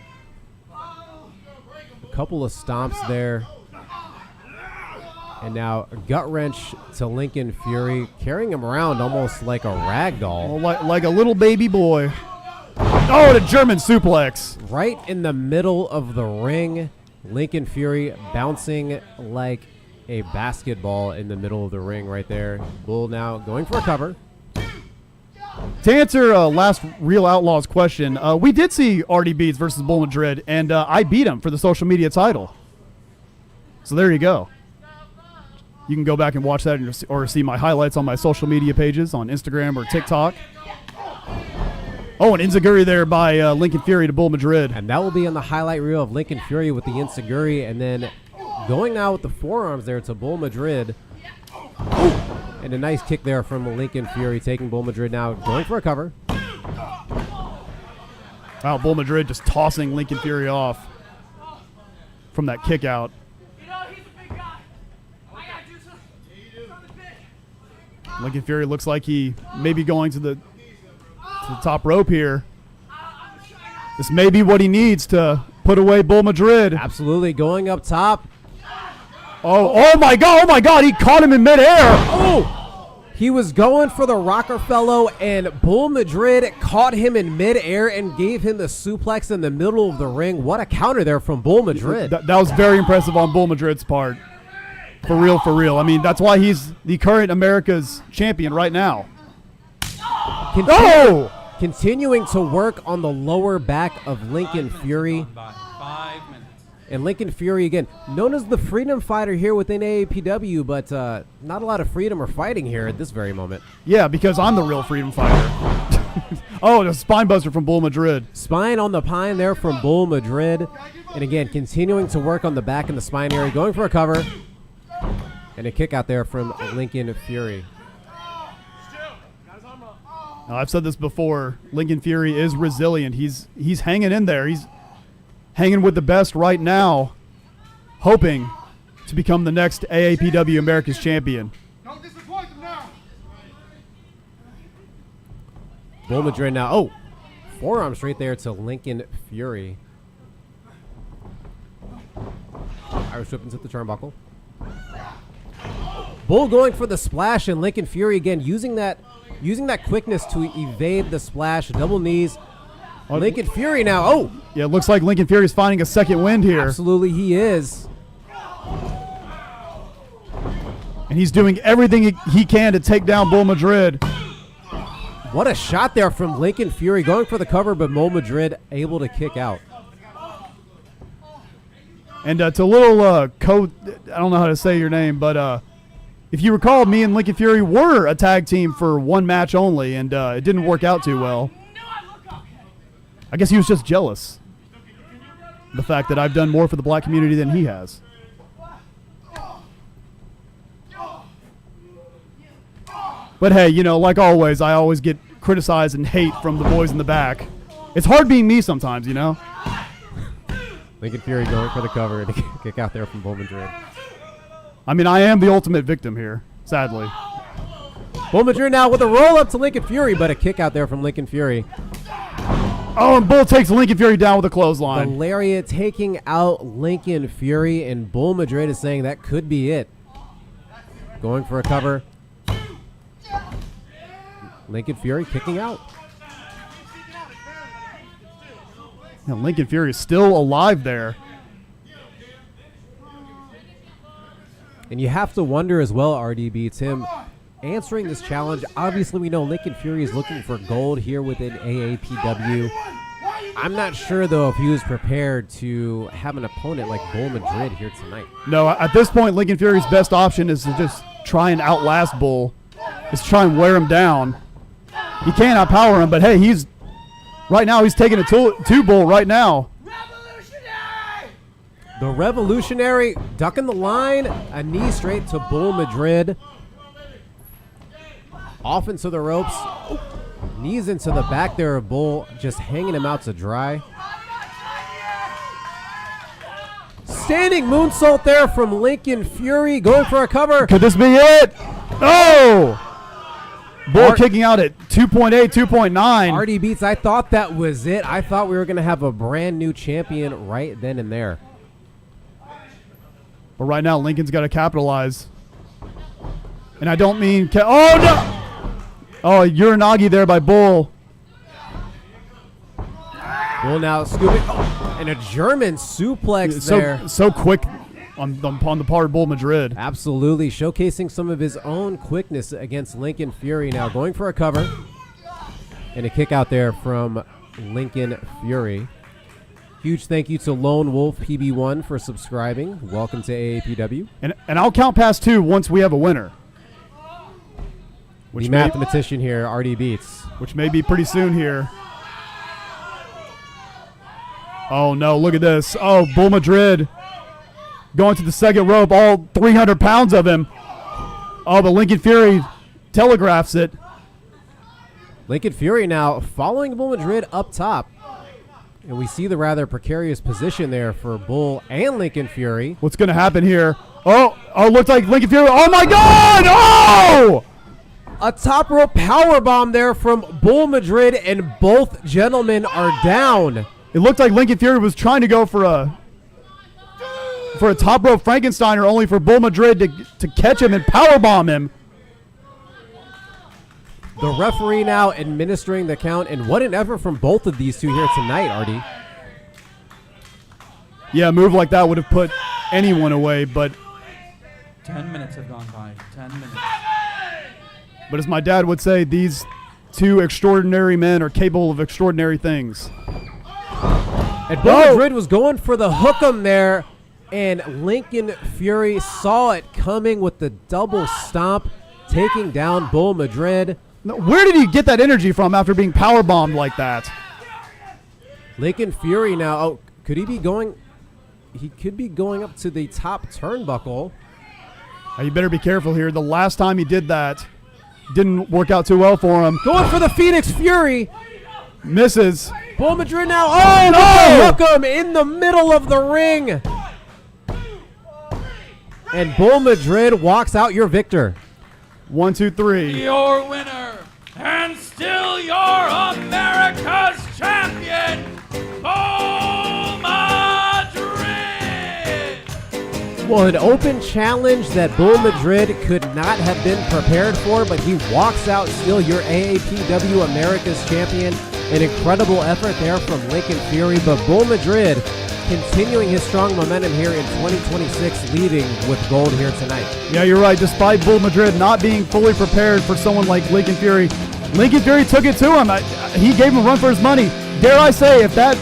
A couple of stomps there. And now a gut wrench to Lincoln Fury, carrying him around almost like a rag doll. Like a little baby boy. Oh, the German suplex. Right in the middle of the ring. Lincoln Fury bouncing like a basketball in the middle of the ring right there. Bull now going for a cover. To answer last Real Outlaws question, we did see RD Beats versus Bull Madrid, and I beat him for the social media title. So there you go. You can go back and watch that or see my highlights on my social media pages on Instagram or TikTok. Oh, an enziguri there by Lincoln Fury to Bull Madrid. And that will be on the highlight reel of Lincoln Fury with the enziguri, and then going now with the forearms there to Bull Madrid. And a nice kick there from Lincoln Fury, taking Bull Madrid now, going for a cover. Wow, Bull Madrid just tossing Lincoln Fury off from that kick out. You know, he's a big guy. I gotta do something big. Lincoln Fury looks like he may be going to the top rope here. This may be what he needs to put away Bull Madrid. Absolutely, going up top. Oh my God, he caught him in midair. Oh! He was going for the Rockefeller, and Bull Madrid caught him in midair and gave him the suplex in the middle of the ring. What a counter there from Bull Madrid. That was very impressive on Bull Madrid's part. For real. I mean, that's why he's the current America's champion right now. Continuing to work on the lower back of Lincoln Fury. By 5 minutes. And Lincoln Fury, again, known as the freedom fighter here within AAPW, but not a lot of freedom or fighting here at this very moment. Yeah, because I'm the real freedom fighter. Oh, the spine buster from Bull Madrid. Spine on the pine there from Bull Madrid. And again, continuing to work on the back and the spine area, going for a cover. And a kick out there from Lincoln Fury. Now, I've said this before. Lincoln Fury is resilient. He's hanging in there. He's hanging with the best right now, hoping to become the next AAPW America's champion. Don't disappoint them now. Bull Madrid now. Oh, forearm straight there to Lincoln Fury. Irish whip into the turnbuckle. Bull going for the splash, and Lincoln Fury again using that quickness to evade the splash. Double knees. Lincoln Fury now. Oh! Yeah, it looks like Lincoln Fury is finding a second wind here. Absolutely, he is. And he's doing everything he can to take down Bull Madrid. What a shot there from Lincoln Fury. Going for the cover, but Bull Madrid able to kick out. And to little code, I don't know how to say your name, but if you recall, me and Lincoln Fury were a tag team for one match only, and it didn't work out too well. I guess he was just jealous. The fact that I've done more for the black community than he has. But hey, you know, like always, I always get criticized and hate from the boys in the back. It's hard being me sometimes, you know? Lincoln Fury going for the cover and a kick out there from Bull Madrid. I mean, I am the ultimate victim here, sadly. Bull Madrid now with a roll up to Lincoln Fury, but a kick out there from Lincoln Fury. Oh, and Bull takes Lincoln Fury down with a The clothesline. lariat taking out Lincoln Fury, and Bull Madrid is saying that could be it. Going for a cover. Lincoln Fury kicking out. Yeah, Lincoln Fury is still alive there. And you have to wonder as well, RD beats him answering this challenge. Obviously, we know Lincoln Fury is looking for gold here within AAPW. I'm not sure, though, if he was prepared to have an opponent like Bull Madrid here tonight. No, at this point, Lincoln Fury's best option is to just try and outlast Bull is try and wear him down. He can't outpower him, but hey, right now he's taking a two bull right now. The Revolutionary ducking the line, a knee straight to Bull Madrid. Off into the ropes, knees into the back there of Bull, just hanging him out to dry. Standing moonsault there from Lincoln Fury, going for a cover. Could this be it? Oh! Bull kicking out at 2.8, 2.9. RD Beats, I thought that was it. I thought we were going to have a brand new champion right then and there. But right now, Lincoln's got to capitalize. And I don't mean... oh, no! Oh, Uranagi there by Bull. Bull now scooping. Oh, and a German suplex there. So quick on the part of Bull Madrid. Absolutely. Showcasing some of his own quickness against Lincoln Fury now. Going for a cover. And a kick out there from Lincoln Fury. Huge thank you to Lone Wolf PB1 for subscribing. Welcome to AAPW. And I'll count past 2 once we have a winner. The mathematician here, RD Beats. Which may be pretty soon here. Oh, no, look at this. Oh, Bull Madrid going to the second rope, all 300 pounds of him. Oh, but Lincoln Fury telegraphs it. Lincoln Fury now following Bull Madrid up top. And we see the rather precarious position there for Bull and Lincoln Fury. What's going to happen here? Oh, looks like Lincoln Fury. Oh, my God! Oh! A top rope powerbomb there from Bull Madrid, and both gentlemen are down. It looked like Lincoln Fury was trying to go for a top rope Frankensteiner, only for Bull Madrid to catch him and powerbomb him. The referee now administering the count, and what an effort from both of these two here tonight, Artie. Yeah, a move like that would have put anyone away, but 10 minutes have gone by. 10 minutes. But as my dad would say, these two extraordinary men are capable of extraordinary things. And Bull Madrid was going for the hook'em there, and Lincoln Fury saw it coming with the double stomp, taking down Bull Madrid. No, where did he get that energy from after being powerbombed like that? Lincoln Fury now, oh, could he be going? He could be going up to the top turnbuckle. You better be careful here. The last time he did that, didn't work out too well for him. Going for the Phoenix Fury. Misses. Bull Madrid now. Oh, no! Hook him in the middle of the ring. And Bull Madrid walks out your victor. 1, 2, 3. Your winner, and still your America's champion, Bull Madrid. Well, an open challenge that Bull Madrid could not have been prepared for, but he walks out still your AAPW America's champion. An incredible effort there from Lincoln Fury, but Bull Madrid continuing his strong momentum here in 2026, leading with gold here tonight. Yeah, you're right. Despite Bull Madrid not being fully prepared for someone like Lincoln Fury took it to him. He gave him a run for his money. Dare I say, if they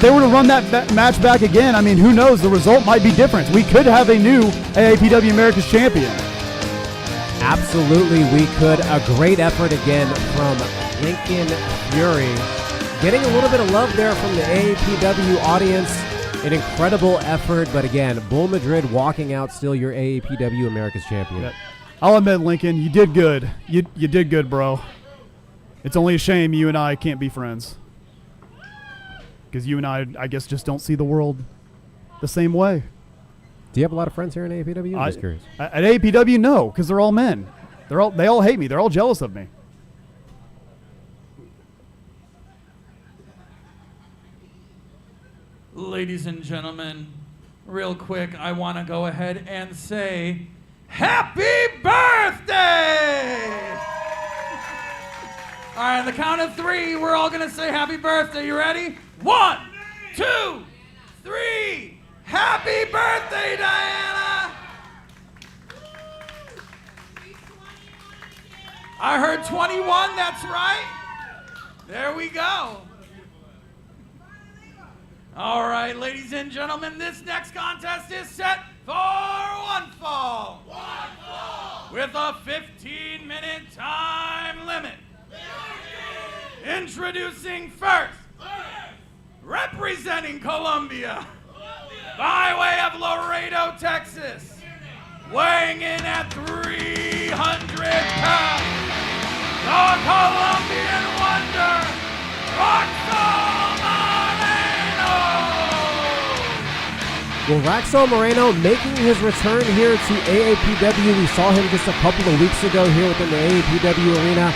were to run that match back again, I mean, who knows? The result might be different. We could have a new AAPW America's champion. Absolutely, we could. A great effort again from Lincoln Fury. Getting a little bit of love there from the AAPW audience. An incredible effort, but again, Bull Madrid walking out still your AAPW America's champion. Yeah. I'll admit, Lincoln, you did good. You did good, bro. It's only a shame you and I can't be friends. Because you and I guess, just don't see the world the same way. Do you have a lot of friends here in AAPW? I'm just curious. At AAPW, no, because they're all men. They all hate me. They're all jealous of me. Ladies and gentlemen, real quick, I want to go ahead and say happy birthday! All right, on the count of 3, we're all going to say happy birthday. You ready? 1, 2, 3. Happy birthday, Diana! I heard 21, that's right. There we go. All right, ladies and gentlemen, this next contest is set for one fall. with a 15-minute time limit. Introducing first, representing Colombia, by way of Laredo, Texas, weighing in at 300 pounds, the Colombian wonder, Raxo Moreno! Well, Raxo Moreno making his return here to AAPW. We saw him just a couple of weeks ago here within the AAPW arena.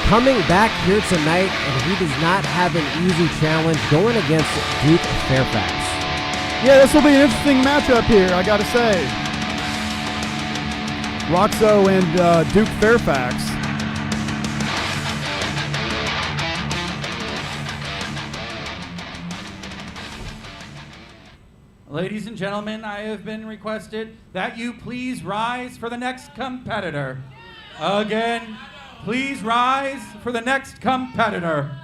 Coming back here tonight, and he does not have an easy challenge going against Duke Fairfax. Yeah, this will be an interesting matchup here, I gotta say. Roxo and Duke Fairfax. Ladies and gentlemen, I have been requested that you please rise for the next competitor. Again, please rise for the next competitor.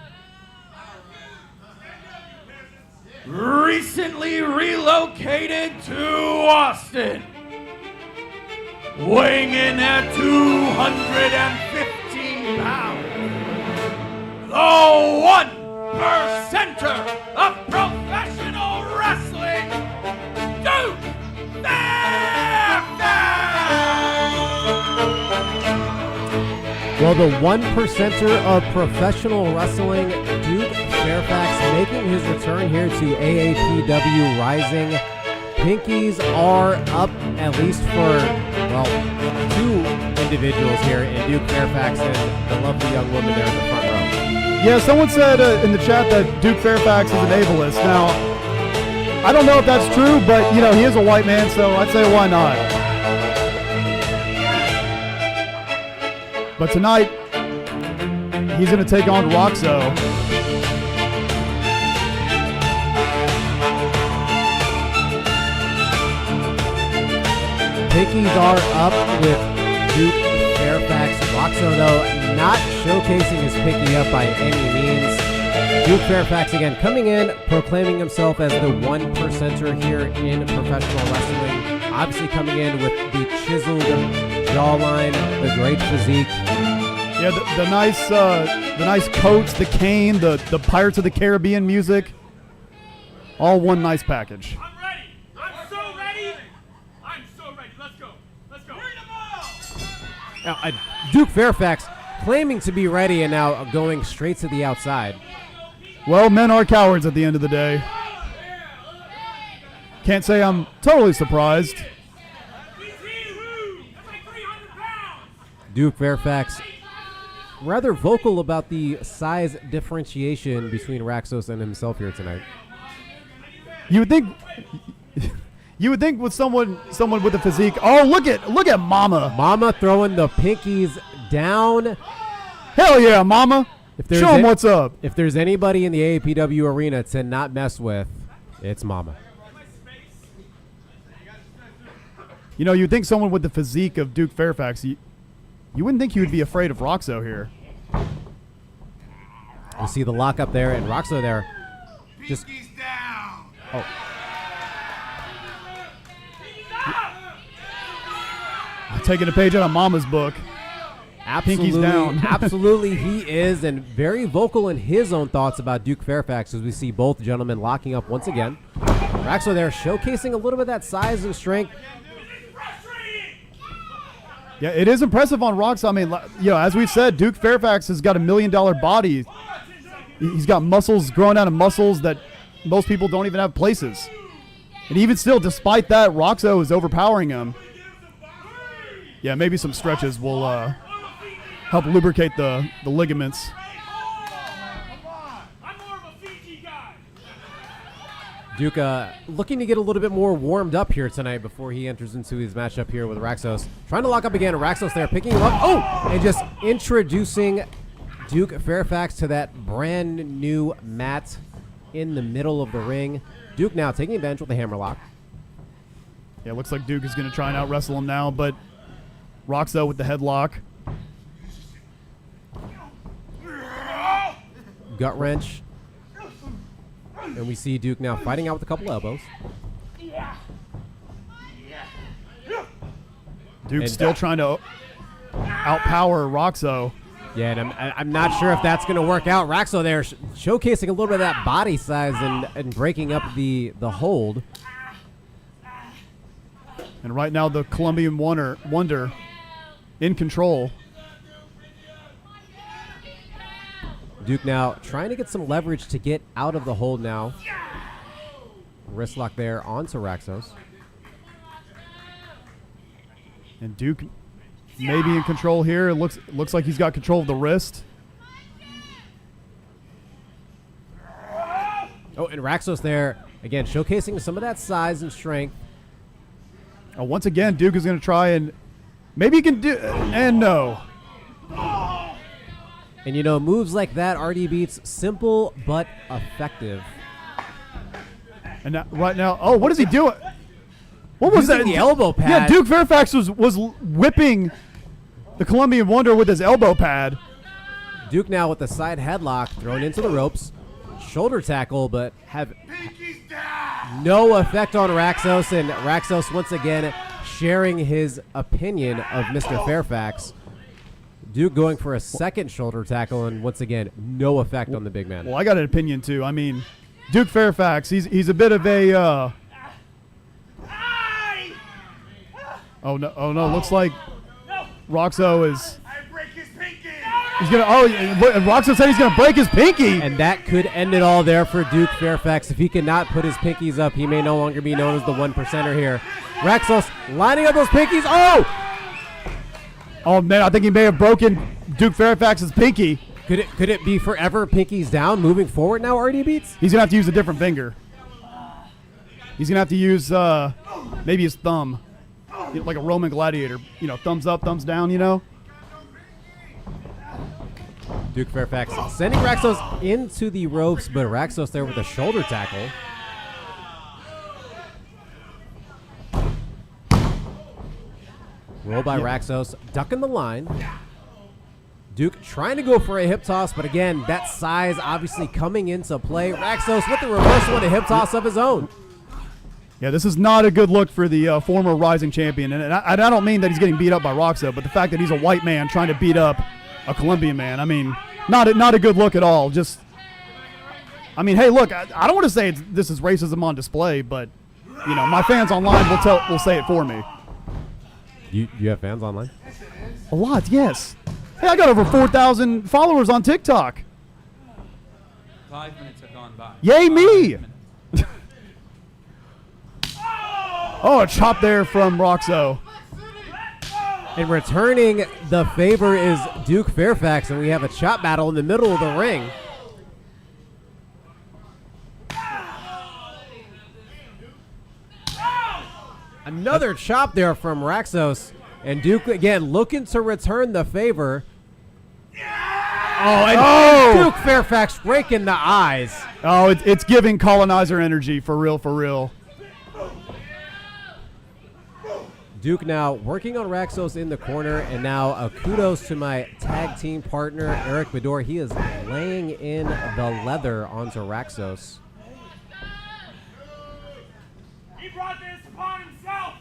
Recently relocated to Austin, weighing in at 215 pounds, the 1%er of professional wrestling, Duke Fairfax! Well, the 1%er of professional wrestling, Duke Fairfax, making his return here to AAPW Rising. Pinkies are up, at least for, well, two individuals here in Duke Fairfax and the lovely young woman there in the front row. Yeah, someone said in the chat that Duke Fairfax is an ableist. Now, I don't know if that's true, but, you know, he is a white man, so I'd say why not? But tonight, he's going to take on Roxo. Pinkies are up with Duke Fairfax. Roxo, though, not showcasing his pinky up by any means. Duke Fairfax, again, coming in, proclaiming himself as the 1%er here in professional wrestling. Obviously coming in with the chiseled jawline, the great physique. Yeah, the nice coats, the cane, the Pirates of the Caribbean music. All one nice package. I'm ready. I'm so ready. I'm so ready. Let's go. Let's go. Bring them all. Now, Duke Fairfax claiming to be ready and now going straight to the outside. Well, men are cowards at the end of the day. Can't say I'm totally surprised. That's like 300 pounds. Duke Fairfax rather vocal about the size differentiation between Raxos and himself here tonight. You would think with someone with a physique. Oh, look at Mama. Mama throwing the pinkies down. Hell yeah, Mama. Show him what's up. If there's anybody in the AAPW arena to not mess with, it's Mama. You know, you'd think someone with the physique of Duke Fairfax, you wouldn't think he would be afraid of Roxo here. You see the lock up there, and Roxo there. Just down. oh. Taking a page out of Mama's book. Absolutely, Pinkies down. absolutely, he is, and very vocal in his own thoughts about Duke Fairfax as we see both gentlemen locking up once again. Raxo there showcasing a little bit of that size and strength. Yeah, it is impressive on Roxo. I mean, you know, as we've said, Duke Fairfax has got $1 million body. He's got muscles growing out of muscles that most people don't even have places. And even still, despite that, Roxo is overpowering him. Yeah, maybe some stretches will help lubricate the ligaments. I'm more of a Fiji guy. Duke looking to get a little bit more warmed up here tonight before he enters into his matchup here with Raxos. Trying to lock up again. Raxos there picking him up. Oh! And just introducing Duke Fairfax to that brand new mat in the middle of the ring. Duke now taking advantage with the hammerlock. Yeah, looks like Duke is going to try and out-wrestle him now, but Roxo with the headlock. Gut wrench. And we see Duke now fighting out with a couple elbows. Duke's still trying to outpower Roxo. Yeah, and I'm not sure if that's going to work out. Raxo there showcasing a little bit of that body size and breaking up the hold. And right now the Colombian Wonder in control. Duke now trying to get some leverage to get out of the hold now. Wrist lock there onto Raxos. And Duke maybe in control here. It looks like he's got control of the wrist. Oh, and Raxos there, again, showcasing some of that size and strength. Once again, Duke is going to try and maybe he can do, and no. And, you know, moves like that, RD Beats, simple but effective. And right now, oh, what is he doing? What was Using that? the elbow pad. Yeah, Duke Fairfax was whipping the Colombian Wonder with his elbow pad. Duke now with the side headlock thrown into the ropes. Shoulder tackle, but have no effect on Raxos. And Raxos once again sharing his opinion of Mr. Fairfax. Duke going for a second shoulder tackle, and once again, no effect on the big man. Well, I got an opinion too. I mean, Duke Fairfax, he's a bit of a. Oh no! Looks like Roxo is. He's gonna. Oh, Roxo said he's gonna break his pinky. And that could end it all there for Duke Fairfax. If he cannot put his pinkies up, he may no longer be known as the 1%er here. Raxos lining up those pinkies. Oh! Oh man, I think he may have broken Duke Fairfax's pinky. Could it be forever pinkies down moving forward now, RD Beats? He's gonna have to use a different finger. He's gonna have to use maybe his thumb, like a Roman gladiator. You know, thumbs up, thumbs down. You know. Duke Fairfax sending Raxos into the ropes, but Raxos there with a shoulder tackle. Roll by Raxos, ducking the line. Duke trying to go for a hip toss, but again, that size obviously coming into play. Raxos with the reversal and a hip toss of his own. Yeah, this is not a good look for the former Rising champion. And I don't mean that he's getting beat up by Roxo, but the fact that he's a white man trying to beat up a Colombian man, I mean, not a good look at all. Just, I mean, hey, look, I don't want to say this is racism on display, but, you know, my fans online will say it for me. You have fans online? A lot, yes. Hey, I got over 4,000 followers on TikTok. 5 minutes have gone by. Yay, me! Oh, a chop there from Roxo. And returning the favor is Duke Fairfax, and we have a chop battle in the middle of the ring. Another chop there from Raxos, and Duke again looking to return the favor. Oh, and Duke Fairfax breaking the eyes. Oh, it's giving colonizer energy, for real, for real. Duke now working on Raxos in the corner, and now a kudos to my tag team partner, Eric Bedore. He is laying in the leather onto Raxos. He brought this upon himself.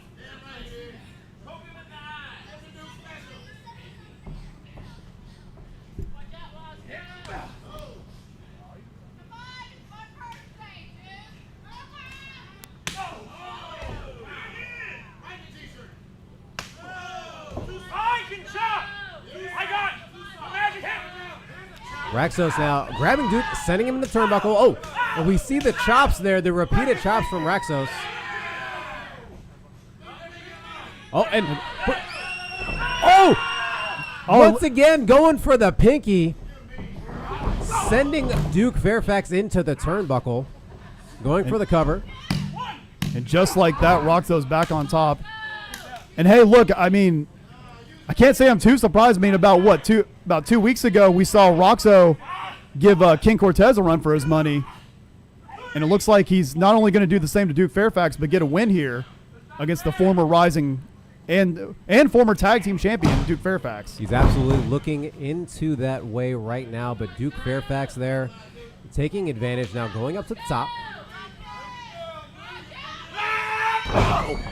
Raxos now grabbing Duke, sending him in the turnbuckle. Oh, and we see the chops there, the repeated chops from Raxos. Oh, and once again going for the pinky, sending Duke Fairfax into the turnbuckle, going for the cover. And just like that, Roxo's back on top. And hey, look, I mean, I can't say I'm too surprised. I mean, about 2 weeks ago, we saw Roxo give King Cortez a run for his money. And it looks like he's not only going to do the same to Duke Fairfax, but get a win here against the former Rising and former tag team champion, Duke Fairfax. He's absolutely looking into that way right now, but Duke Fairfax there taking advantage now, going up to the top.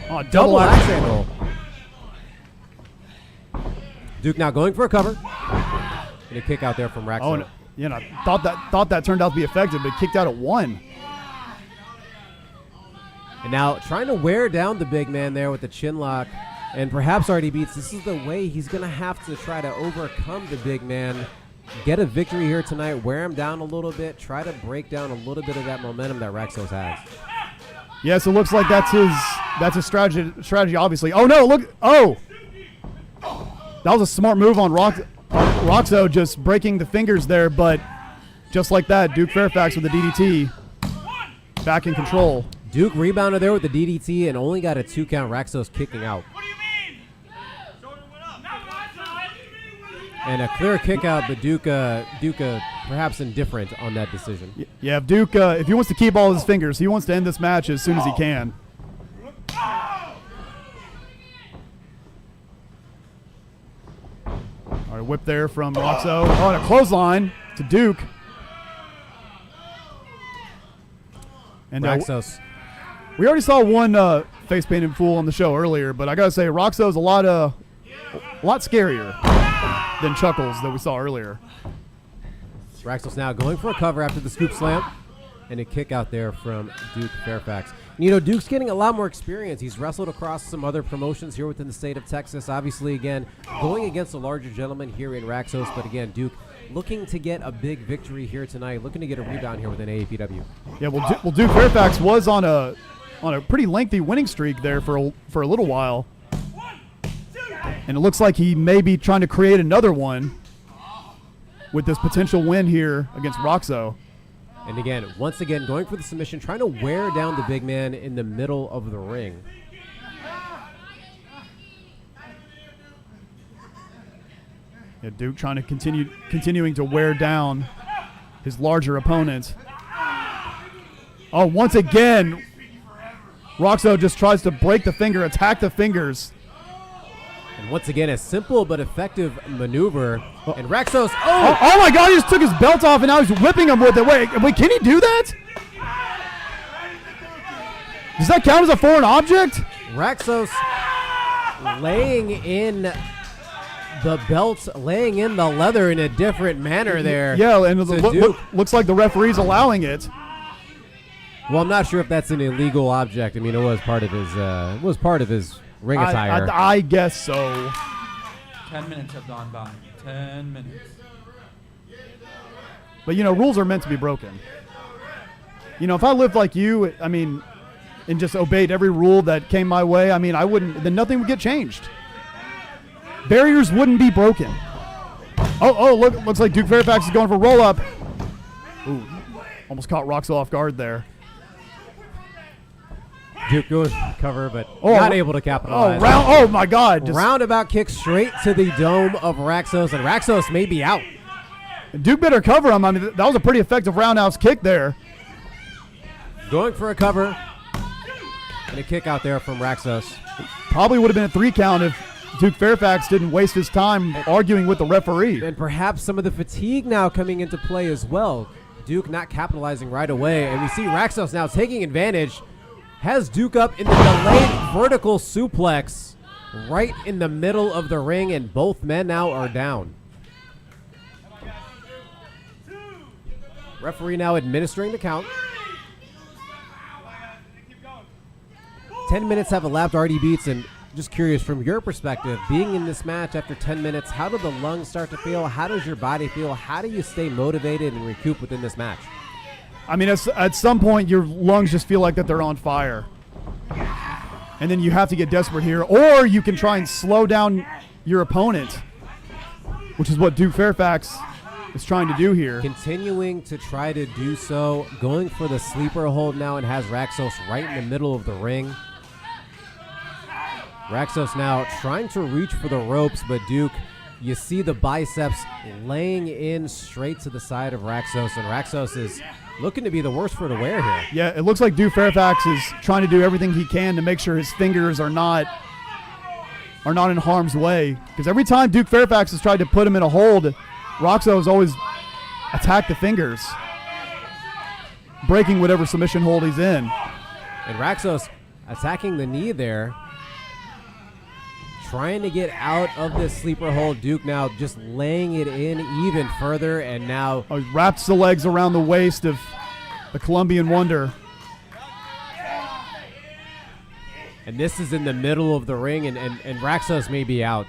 Oh, double axe handle. Duke now going for a cover. And a kick out there from Raxo. Oh, no, thought that turned out to be effective, but kicked out at 1. And now trying to wear down the big man there with the chin lock. And perhaps already beats. This is the way he's going to have to try to overcome the big man. Get a victory here tonight. Wear him down a little bit. Try to break down a little bit of that momentum that Raxos has. Yes, it looks like that's his strategy, obviously. Oh, no, look. Oh. That was a smart move on Roxo, just breaking the fingers there. But just like that, Duke Fairfax with the DDT. Back in control. Duke rebounded there with the DDT and only got a 2 count. Raxos kicking out. What do you mean? Shoulder went up. And a clear kick out, but Duke perhaps indifferent on that decision. Yeah, if Duke, if he wants to keep all his fingers, he wants to end this match as soon as he can. All right, whip there from Roxo. Oh, and a clothesline to Duke. And Raxos. We already saw one face painted fool on the show earlier, but I gotta say Roxo's a lot scarier than Chuckles that we saw earlier. Raxos now going for a cover after the scoop slam, and a kick out there from Duke Fairfax. You know, Duke's getting a lot more experience. He's wrestled across some other promotions here within the state of Texas. Obviously, again, going against a larger gentleman here in Raxos, but again, Duke looking to get a big victory here tonight, looking to get a rebound here within AAPW. Yeah, well, Duke Fairfax was on a pretty lengthy winning streak there for a little while. And it looks like he may be trying to create another one with this potential win here against Roxo. And again, once again, going for the submission, trying to wear down the big man in the middle of the ring. Yeah, Duke trying to continuing to wear down his larger opponent. Oh, once again, Roxo just tries to break the finger, attack the fingers. And once again, a simple but effective maneuver. And Raxos, oh my God, he just took his belt off and now he's whipping him with it. Wait, can he do that? Does that count as a foreign object? Raxos laying in the belt, laying in the leather in a different manner there. Yeah, and looks like the referee's allowing it. Well, I'm not sure if that's an illegal object. I mean, it was part of his ring attire. I guess so. 10 minutes have gone by. 10 minutes. But, you know, rules are meant to be broken. You know, if I lived like you, I mean, and just obeyed every rule that came my way, I mean, then nothing would get changed. Barriers wouldn't be broken. Looks like Duke Fairfax is going for roll-up. Ooh, almost caught Roxo off guard there. Duke goes cover, but not able to capitalize. Oh my God. Roundabout kick straight to the dome of Raxos, and Raxos may be out. Duke better cover him. I mean, that was a pretty effective roundhouse kick there. Going for a cover, and a kick out there from Raxos. Probably would have been a 3 count if Duke Fairfax didn't waste his time arguing with the referee. And perhaps some of the fatigue now coming into play as well. Duke not capitalizing right away, and we see Raxos now taking advantage. Has Duke up in the delayed vertical suplex right in the middle of the ring, and both men now are down. Referee now administering the count. 10 minutes have elapsed, already beats, and just curious from your perspective, being in this match after 10 minutes, how do the lungs start to feel? How does your body feel? How do you stay motivated and recoup within this match? I mean, at some point, your lungs just feel like that they're on fire. And then you have to get desperate here. Or you can try and slow down your opponent, which is what Duke Fairfax is trying to do here. Continuing to try to do so. Going for the sleeper hold now and has Raxos right in the middle of the ring. Raxos now trying to reach for the ropes, but Duke, you see the biceps laying in straight to the side of Raxos, and Raxos is looking to be the worst for the wear here. Yeah, it looks like Duke Fairfax is trying to do everything he can to make sure his fingers are not in harm's way. Because every time Duke Fairfax has tried to put him in a hold, Roxo has always attacked the fingers, breaking whatever submission hold he's in. And Raxos attacking the knee there, trying to get out of this sleeper hold. Duke now just laying it in even further, and now he wraps the legs around the waist of the Colombian Wonder. And this is in the middle of the ring, and Raxos may be out.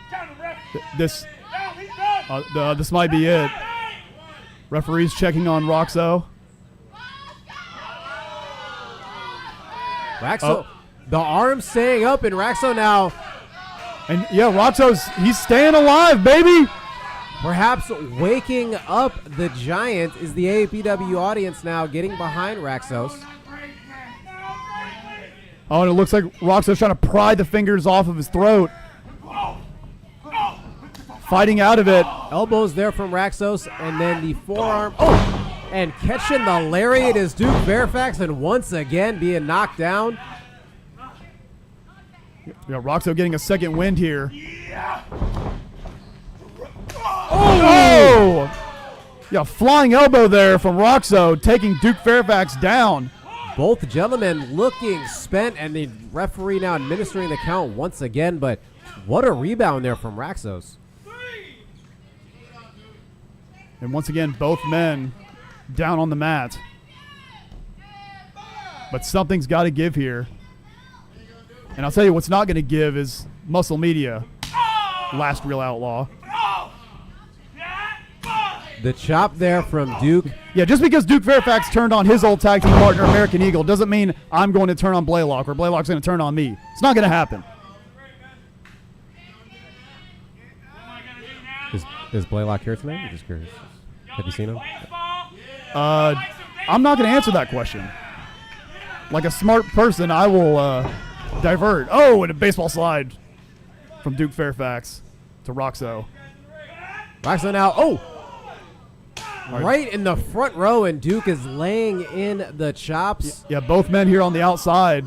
This might be it. Referee's checking on Roxo. Raxo, the arm staying up, and Raxo now. And yeah, he's staying alive, baby. Perhaps waking up the Giant is the AAPW audience now getting behind Raxos. Oh, and it looks like Roxo's trying to pry the fingers off of his throat. Fighting out of it. Elbows there from Raxos, and then the forearm. Oh, and catching the lariat is Duke Fairfax, and once again being knocked down. Yeah, Roxo getting a second wind here. Oh! Yeah, flying elbow there from Roxo, taking Duke Fairfax down. Both gentlemen looking spent, and the referee now administering the count once again, but what a rebound there from Raxos. And once again, both men down on the mat. But something's got to give here. And I'll tell you what's not going to give is Muscle Media, last real outlaw. The chop there from Duke. Yeah, just because Duke Fairfax turned on his old tag team partner, American Eagle, doesn't mean I'm going to turn on Blaylock or Blaylock's going to turn on me. It's not going to happen. Is Blaylock here tonight? I'm just curious. Have you seen him? I'm not going to answer that question. Like a smart person, I will divert. Oh, and a baseball slide from Duke Fairfax to Roxo. Roxo now, right in the front row, and Duke is laying in the chops. Yeah, both men here on the outside.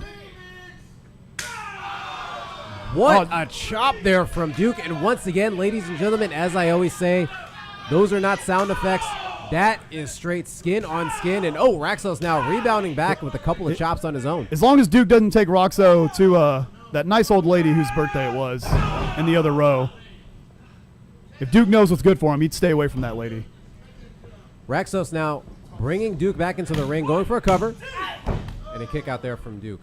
What a chop there from Duke. And once again, ladies and gentlemen, as I always say, those are not sound effects. That is straight skin on skin. And Raxo's now rebounding back with a couple of chops on his own. As long as Duke doesn't take Roxo to that nice old lady whose birthday it was in the other row. If Duke knows what's good for him, he'd stay away from that lady. Raxos now bringing Duke back into the ring, going for a cover. And a kick out there from Duke.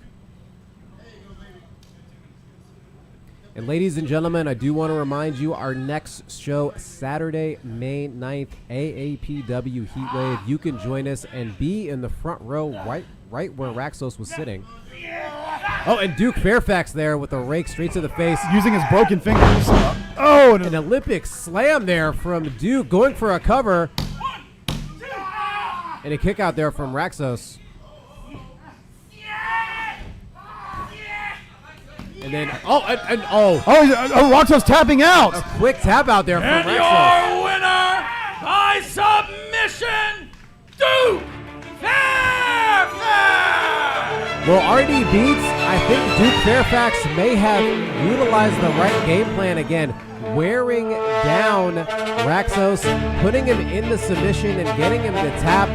And ladies and gentlemen, I do want to remind you our next show, Saturday, May 9th, AAPW Heatwave. You can join us and be in the front row right where Raxos was sitting. Oh, and Duke Fairfax there with a rake straight to the face. Using his broken fingers. Oh, an Olympic slam there from Duke, going for a cover. And a kick out there from Raxos. And then, Roxo's tapping out. A quick tap out there from And Raxos. your winner by submission, Duke Fairfax! Well, RD Beats, I think Duke Fairfax may have utilized the right game plan again, wearing down Raxos, putting him in the submission and getting him to tap.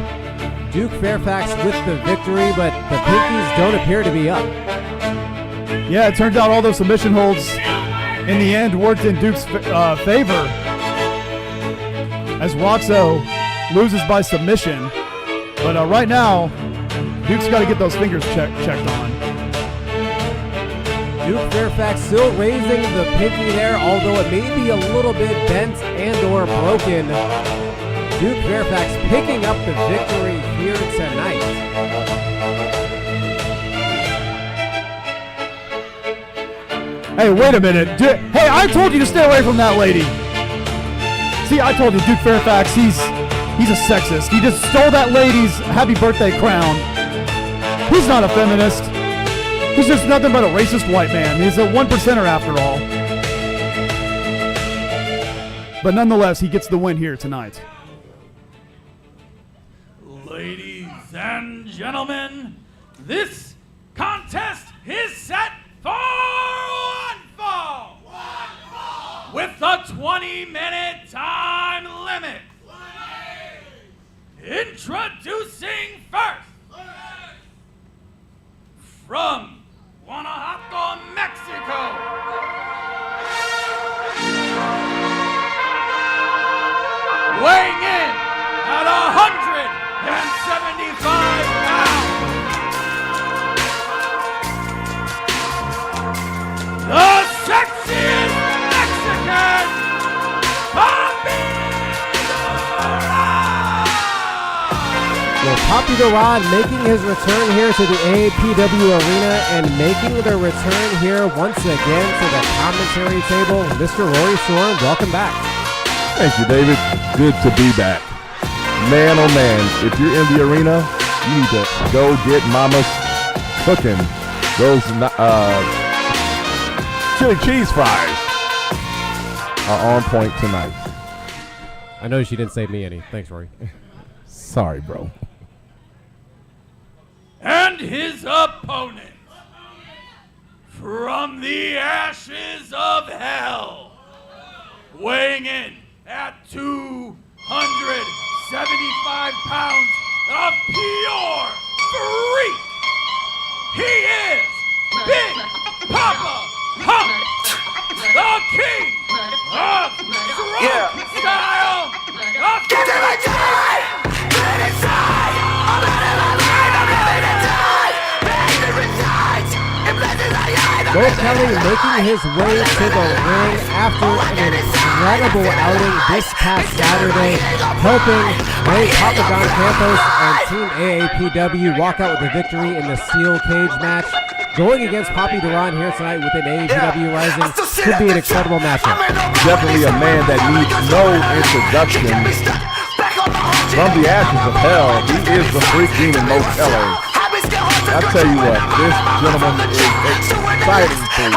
Duke Fairfax with the victory, but the Pinkies don't appear to be up. Yeah, it turns out all those submission holds in the end worked in Duke's favor as Roxo loses by submission. But right now, Duke's got to get those fingers checked on. Duke Fairfax still raising the pinky there, although it may be a little bit bent and or broken. Duke Fairfax picking up the victory here tonight. Hey, wait a minute. Hey, I told you to stay away from that lady. See, I told you Duke Fairfax, he's a sexist. He just stole that lady's happy birthday crown. He's not a feminist. He's just nothing but a racist white man. He's a 1%er after all. But nonetheless, he gets the win here tonight. Ladies and gentlemen, this contest is set for one fall with a 20-minute time limit. Introducing first from Guanajuato, Mexico, Papi Duran making his return here to the AAPW Arena and making their return here once again to the commentary table. Mr. Rory Storm, welcome back. Thank you, David. Good to be back. Man, oh man, if you're in the arena, you need to go get Mama's cooking those chili cheese fries are on point tonight. I noticed you didn't save me any. Thanks, Rory. Sorry, bro. And his opponent from the ashes of hell, weighing in at 275 pounds of pure freak, he is Big Papa Hump, the king of drunk style of Bo Kelly making his way to the ring after an incredible outing this past Saturday, helping Ray Papagon Campos and Team AAPW walk out with a victory in the steel cage match. Going against Papi Duran here tonight within Aapw Rising could be an incredible matchup. Definitely a man that needs no introduction. From the ashes of hell, he is the freak demon Mo Kelly. I tell you what, this gentleman is exciting to you.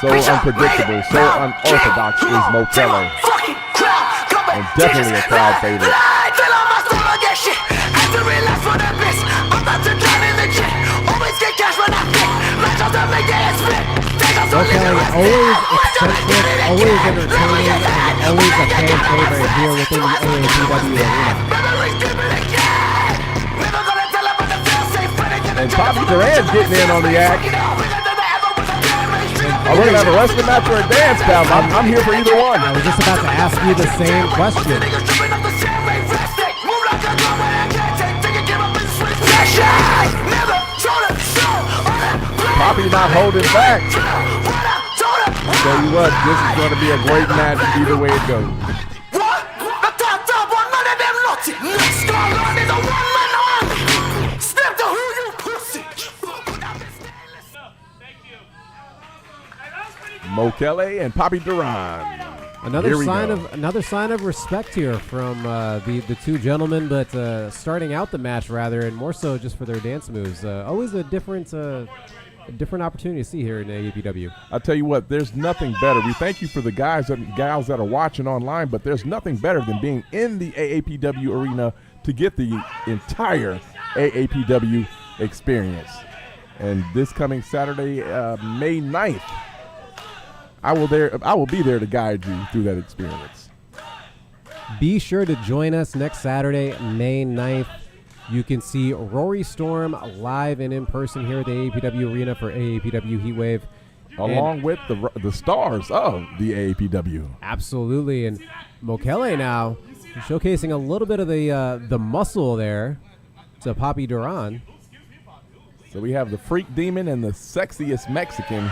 So unpredictable, so unorthodox is Mo Kelly. And definitely a crowd favorite. Mo Kelly, always eccentric, always entertaining, and always a fan favorite here within the AAPW arena. And Papi Duran's getting in on the act. We're going to have a wrestling match or a dance, pal. I'm here for either one. I was just about to ask you the same question. Papi not holding back. Tell you what, this is going to be a great match either way it goes. Mo Kelly and Papi Duran. Another sign of respect here from the two gentlemen, but starting out the match rather, and more so just for their dance moves. Always a different opportunity to see here in AAPW. I'll tell you what, there's nothing better. We thank you for the guys and gals that are watching online, but there's nothing better than being in the AAPW arena to get the entire AAPW experience. And this coming Saturday, May 9th, I will be there to guide you through that experience. Be sure to join us next Saturday, May 9th. You can see Rory Storm live and in person here at the AAPW Arena for AAPW Heatwave. Along with the stars of the AAPW. Absolutely. And Mo Kelly now showcasing a little bit of the muscle there to Papi Duran. So we have the freak demon and the sexiest Mexican.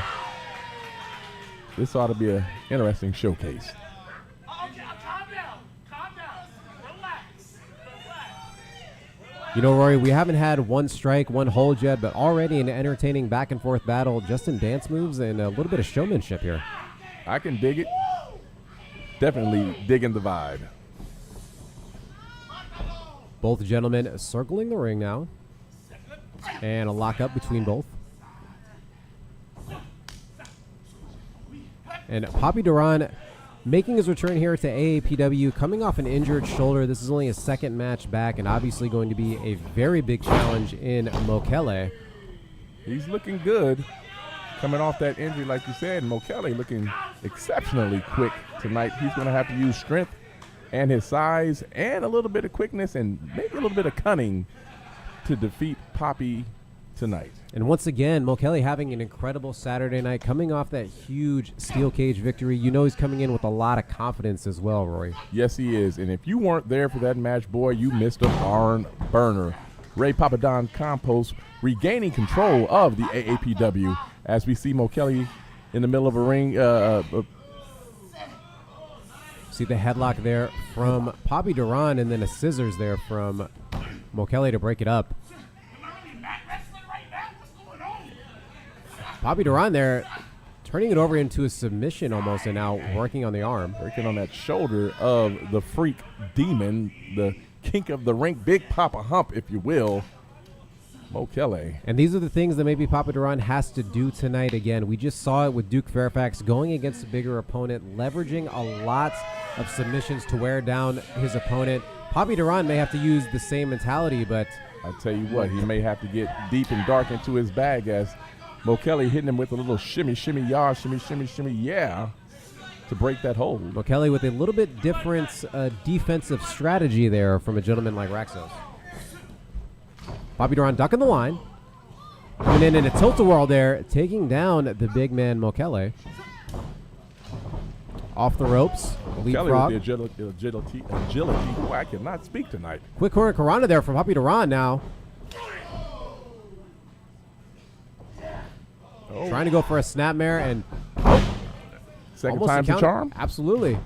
This ought to be an interesting showcase. Calm down. Relax. You know, Rory, we haven't had one strike, one hold yet, but already an entertaining back and forth battle just in dance moves and a little bit of showmanship here. I can dig it. Definitely digging the vibe. Both gentlemen circling the ring now. And a lockup between both. And Papi Duran making his return here to AAPW, coming off an injured shoulder. This is only his second match back and obviously going to be a very big challenge in Mo Kelly. He's looking good. Coming off that injury, like you said, Mo Kelly looking exceptionally quick tonight. He's going to have to use strength and his size and a little bit of quickness and maybe a little bit of cunning to defeat Papi tonight. And once again, Mo Kelly having an incredible Saturday night, coming off that huge steel cage victory. You know he's coming in with a lot of confidence as well, Rory. Yes, he is. And if you weren't there for that match, boy, you missed a barn burner. Ray Papadon Campos regaining control of the AAPW as we see Mo Kelly in the middle of a ring, See the headlock there from Papi Duran, and then a scissors there from Mokele to break it up. Papi Duran there turning it over into a submission almost, and now working on the arm. Working on that shoulder of the freak demon, the kink of the rink, Big Papa Hump, if you will, Mokele. And these are the things that maybe Papi Duran has to do tonight again. We just saw it with Duke Fairfax going against a bigger opponent, leveraging a lot of submissions to wear down his opponent. Papi Duran may have to use the same mentality, but I tell you what, he may have to get deep and dark into his bag as Mokele hitting him with a little shimmy, shimmy, yah, shimmy, shimmy, shimmy, yeah, to break that hold. Mokele with a little bit different defensive strategy there from a gentleman like Raxos. Papi Duran ducking the line. Coming in a tilt-a-whirl there, taking down the big man Mokele. Off the ropes, leapfrog. Mokele with the agility. Ooh, I cannot speak tonight. Quick corner Karana there from Papi Duran now. Oh. Trying to go for a snapmare and Second almost time's a charm. Absolutely.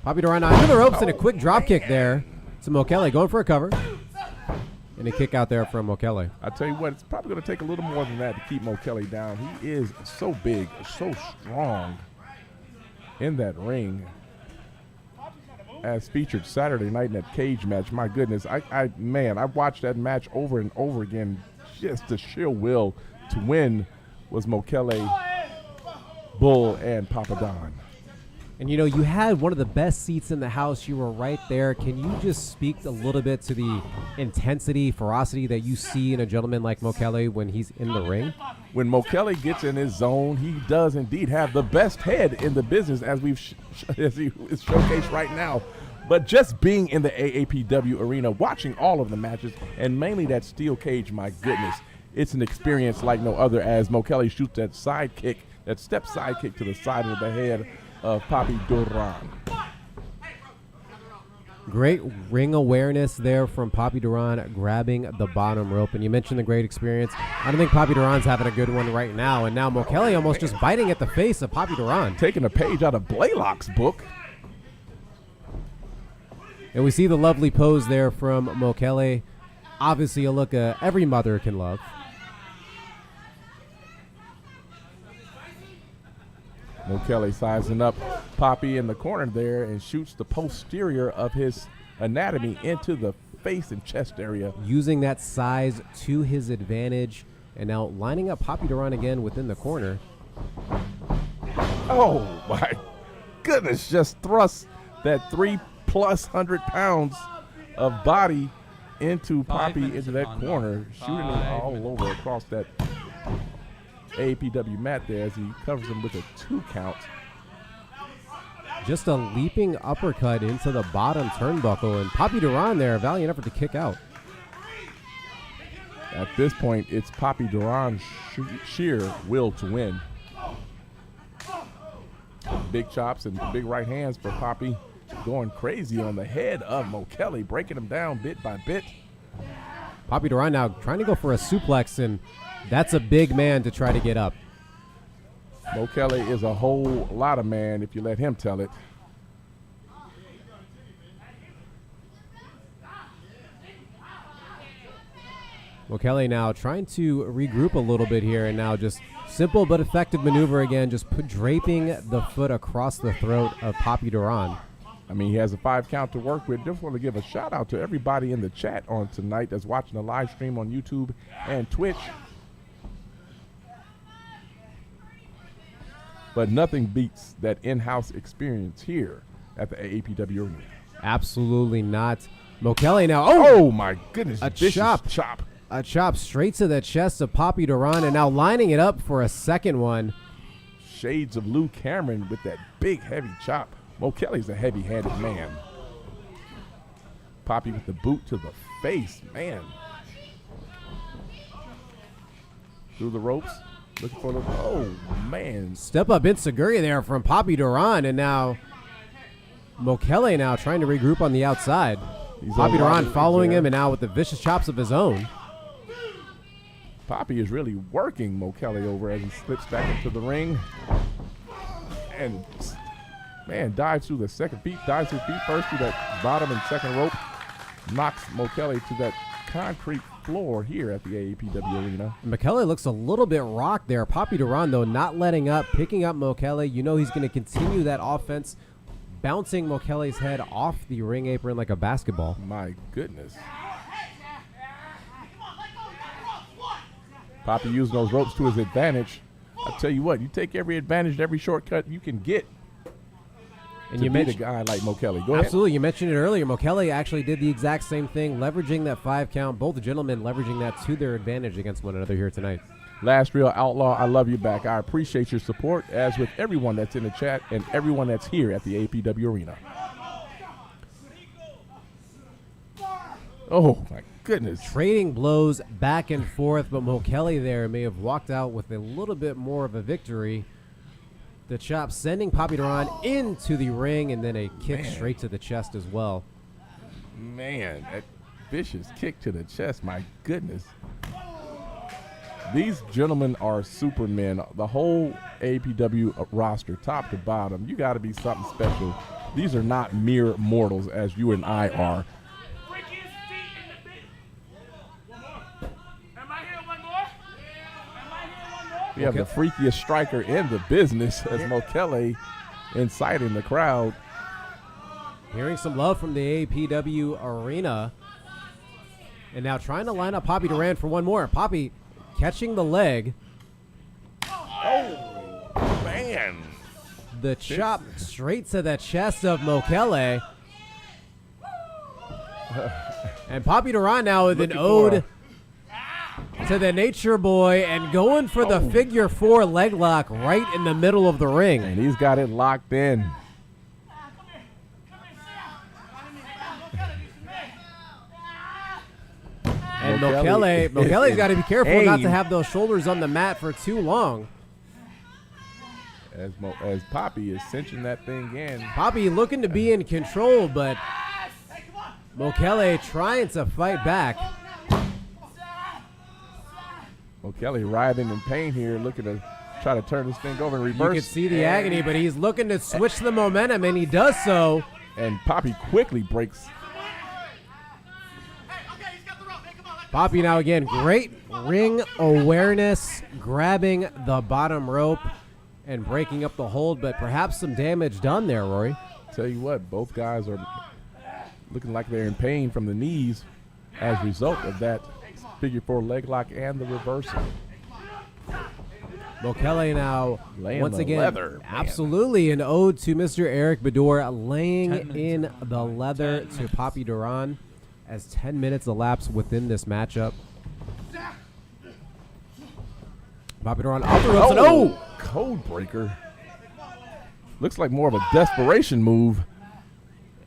Papi Duran now into the ropes and a quick drop kick there to Mokele, going for a cover. And a kick out there from Mokele. I tell you what, it's probably going to take a little more than that to keep Mokele down. He is so big, so strong in that ring. As featured Saturday night in that cage match, my goodness, I watched that match over and over again. Just the sheer will to win was Mokele, Bull, and Papa Don. And, you know, you had one of the best seats in the house. You were right there. Can you just speak a little bit to the intensity, ferocity that you see in a gentleman like Mokele when he's in the ring? When Mokele gets in his zone, he does indeed have the best head in the business, as we've as he is showcased right now. But just being in the AAPW arena, watching all of the matches, and mainly that steel cage, my goodness, it's an experience like no other as Mokele shoots that side kick, that step side kick to the side of the head of Papi Duran. Great ring awareness there from Papi Duran, grabbing the bottom rope. And you mentioned the great experience. I don't think Papi Duran's having a good one right now. And now Mokele almost just biting at the face of Papi Duran. Taking a page out of Blaylock's book. And we see the lovely pose there from Mokele. Obviously a look every mother can love. Mokele sizing up Papi in the corner there and shoots the posterior of his anatomy into the face and chest area. Using that size to his advantage. And now lining up Papi Duran again within the corner. Oh my goodness, just thrust that 300+ pounds of body into Papi into that corner, shooting him all over across that AAPW mat there as he covers him with a 2 count. Just a leaping uppercut into the bottom turnbuckle, and Papi Duran there, a valiant effort to kick out. At this point, it's Papi Duran's sheer will to win. Big chops and big right hands for Papi, going crazy on the head of Mokele, breaking him down bit by bit. Papi Duran now trying to go for a suplex, and that's a big man to try to get up. Mokele is a whole lot of man if you let him tell it. Mokele now trying to regroup a little bit here, and now just simple but effective maneuver again, just draping the foot across the throat of Papi Duran. I mean, he has a 5 count to work with. Just want to give a shout out to everybody in the chat on tonight that's watching the live stream on YouTube and Twitch. But nothing beats that in-house experience here at the AAPW arena. Absolutely not. Mokele now. Oh my goodness. A vicious chop. A chop straight to the chest of Papi Duran, and now lining it up for a second one. Shades of Lou Cameron with that big, heavy chop. Mokele's a heavy-handed man. Papi with the boot to the face, man. Through the ropes, looking for the, oh, man. Step up Insaguri there from Papi Duran, and now Mokele now trying to regroup on the outside. Papi Duran following him, and now with the vicious chops of his own. Papi is really working Mokele over as he slips back into the ring. And Man, dives through the second feet, dives through feet first through that bottom and second rope. Knocks Mokele to that concrete floor here at the AAPW Arena. Mokele looks a little bit rocked there. Papi Duran, though, not letting up, picking up Mokele. You know he's going to continue that offense, bouncing Mokele's head off the ring apron like a basketball. My goodness. Papi using those ropes to his advantage. I'll tell you what, you take every advantage, every shortcut you can get. And you beat a guy like Mokele. Go ahead. Absolutely. You mentioned it earlier. Mokele actually did the exact same thing, leveraging that 5 count. Both gentlemen leveraging that to their advantage against one another here tonight. Last Real Outlaw, I love you back. I appreciate your support, as with everyone that's in the chat and everyone that's here at the APW Arena. Oh, my goodness. Trading blows back and forth, but Mokele there may have walked out with a little bit more of a victory. The chop sending Papi Duran into the ring, and then a kick straight to the chest as well. Man, that vicious kick to the chest, my goodness. These gentlemen are supermen. The whole APW roster, top to bottom, you got to be something special. These are not mere mortals as you and I are. We have the freakiest striker in the business as Mokele inciting the crowd. Hearing some love from the APW Arena. And now trying to line up Papi Duran for one more. Papi catching the leg. Oh, man. The chop straight to the chest of Mokele. And Papi Duran now with an ode to the Nature Boy and going for the figure 4 leg lock right in the middle of the ring. And he's got it locked in. And Mokele's got to be careful not to have those shoulders on the mat for too long. As Papi is cinching that thing in. Papi looking to be in control, but Mokele trying to fight back. Mokele writhing in pain here, looking to try to turn this thing over and reverse. You can see the agony, but he's looking to switch the momentum, and he does so. And Papi quickly breaks. Papi now again, great ring awareness, grabbing the bottom rope and breaking up the hold, but perhaps some damage done there, Rory. Tell you what, both guys are looking like they're in pain from the knees as a result of that figure 4 leg lock and the reversal. Mokele now, laying once the again, leather, absolutely an ode to Mr. Eric Bador, laying in the leather to Papi Duran as 10 minutes elapse within this matchup. Papi Duran off the ropes, and code breaker. Looks like more of a desperation move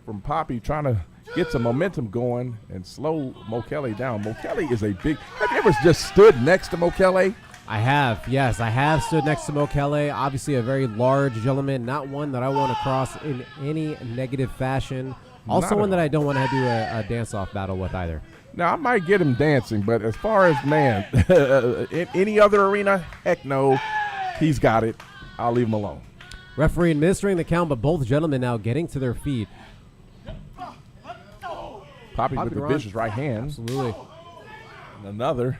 from Papi, trying to get some momentum going and slow Mokele down. Mokele is a big. Have you ever just stood next to Mokele? I have, yes. I have stood next to Mokele. Obviously a very large gentleman, not one that I want to cross in any negative fashion. Also one that I don't want to do a dance-off battle with either. Now, I might get him dancing, but as far as, man, in any other arena, heck no. He's got it. I'll leave him alone. Referee administering the count, but both gentlemen now getting to their feet. Papi with the vicious right hand. Absolutely. And another.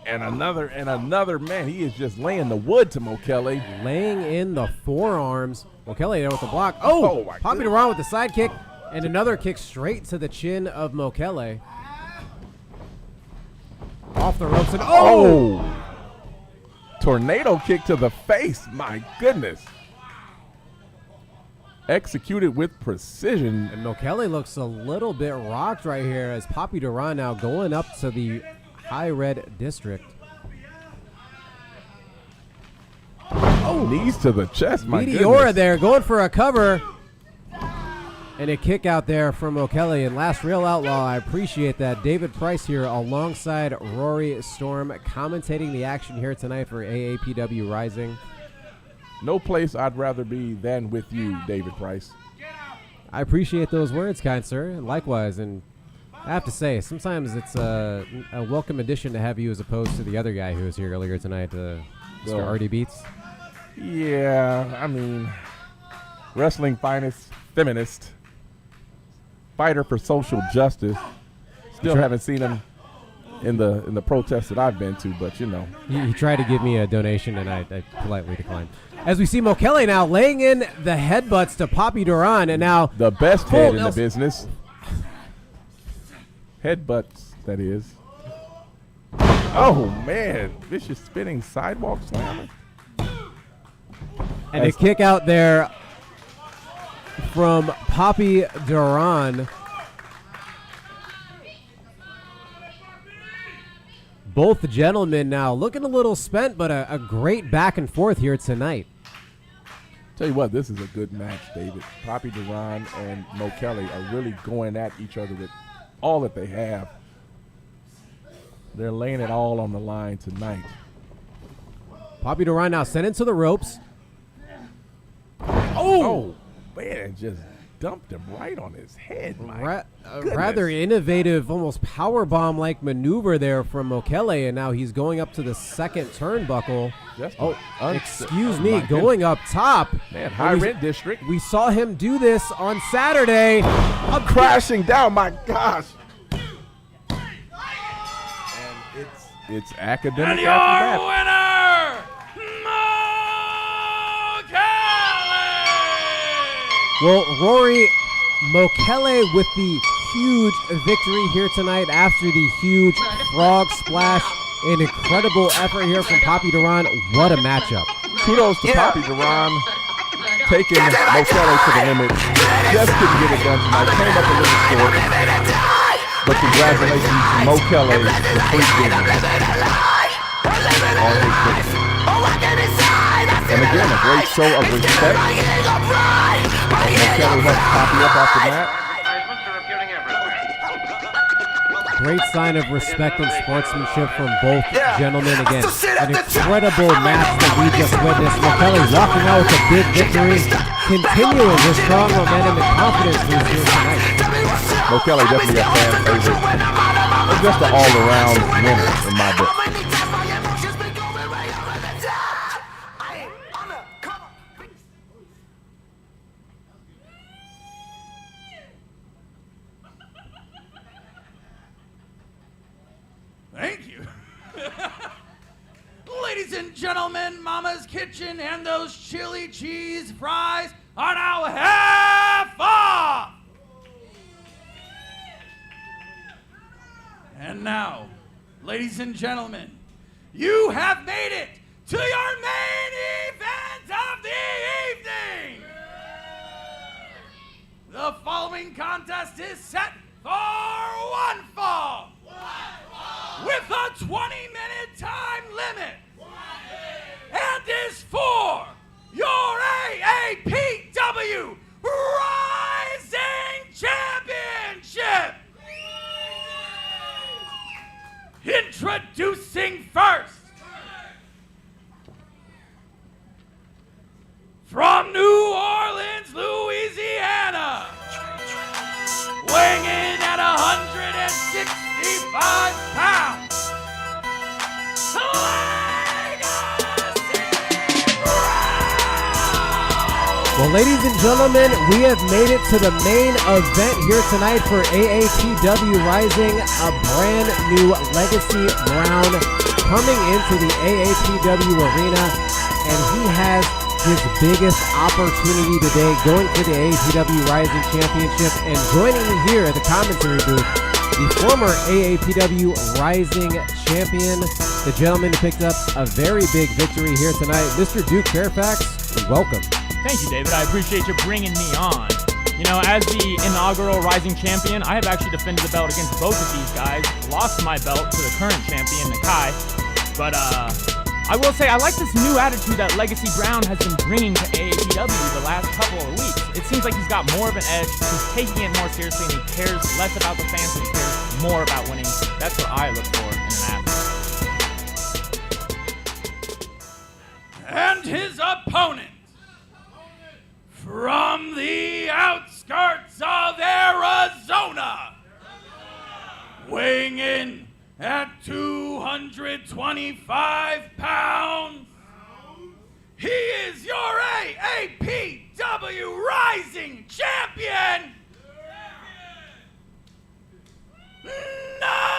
And another. Man, he is just laying the wood to Mokele. Laying in the forearms. Mokele there with the block. Oh Papi Duran with the side kick. And another kick straight to the chin of Mokele. Off the ropes and tornado kick to the face. My goodness. Executed with precision. And Mokele looks a little bit rocked right here as Papi Duran now going up to the high red district. Knees to the chest, my Meteora goodness. there going for a cover. And a kick out there from Mokele. And last Real Outlaw, I appreciate that. David Price here alongside Rory Storm commentating the action here tonight for AAPW Rising. No place I'd rather be than with you, David Price. I appreciate those words, kind sir. And likewise, and I have to say, sometimes it's a welcome addition to have you as opposed to the other guy who was here earlier tonight, Mr. Artie Beats. Yeah, I mean, wrestling finest, feminist, fighter for social justice. Still haven't seen him in the protests that I've been to, but you know. He tried to give me a donation, and I politely declined. As we see Mokele now laying in the headbutts to Papi Duran, and now the best head in the business. Headbutts, that is. Oh, man. Vicious spinning sidewalk slammer. And a kick out there from Papi Duran. Both gentlemen now looking a little spent, but a great back and forth here tonight. Tell you what, this is a good match, David. Papi Duran and Mokele are really going at each other with all that they have. They're laying it all on the line tonight. Papi Duran now sent into the ropes. Oh, man, just dumped him right on his head. Rather innovative, almost power bomb-like maneuver there from Mokele, and now he's going up to the second turnbuckle. Excuse me, going up top. Man, high rent district. We saw him do this on Saturday. I'm crashing down, my gosh. And it's academic. And your winner, Well, Rory, Mokele with the huge victory here tonight after the huge frog splash. An incredible effort here from Papi Duran. What a matchup. Kudos to Papi Duran taking Mokele to the limit. Just couldn't get it done tonight. Came up a little short. But congratulations to Mokele, the free giver, on his victory. And again, a great show of respect. Mokele helped Papi up off the mat. Great sign of respect and sportsmanship from both gentlemen. Again, an incredible match that we just witnessed. Mokele walking out with a big victory, continuing his strong momentum and confidence he's here tonight. Mokele definitely a fan favorite. And just an all-around winner in my book. Thank you. Ladies and gentlemen, Mama's Kitchen and those chili cheese fries are now half off. And now, ladies and gentlemen, you have made it to your main event of the evening. The following contest is set for one fall. With a 20-minute time limit. And is for your AAPW Rising Championship. Introducing first, from New Orleans, Louisiana, weighing in at 165 pounds. Well, ladies and gentlemen, we have made it to the main event here tonight for AAPW Rising, a brand new Legacy Brown coming into the AAPW arena, and he has his biggest opportunity today, going for the AAPW Rising Championship. And joining me here at the commentary booth, the former AAPW Rising champion, the gentleman who picked up a very big victory here tonight, Mr. Duke Fairfax. Welcome. Thank you, David. I appreciate you bringing me on. You know, as the inaugural Rising Champion, I have actually defended the belt against both of these guys, lost my belt to the current champion, Nakai. But I will say I like this new attitude that Legacy Brown has been bringing to AAPW the last couple of weeks. It seems like he's got more of an edge, he's taking it more seriously, and he cares less about the fans and he cares more about winning. That's what I look for in an athlete. And his opponent, from the outskirts of Arizona, weighing in at 225 pounds, he is your AAPW Aapw Rising champion, Nakai!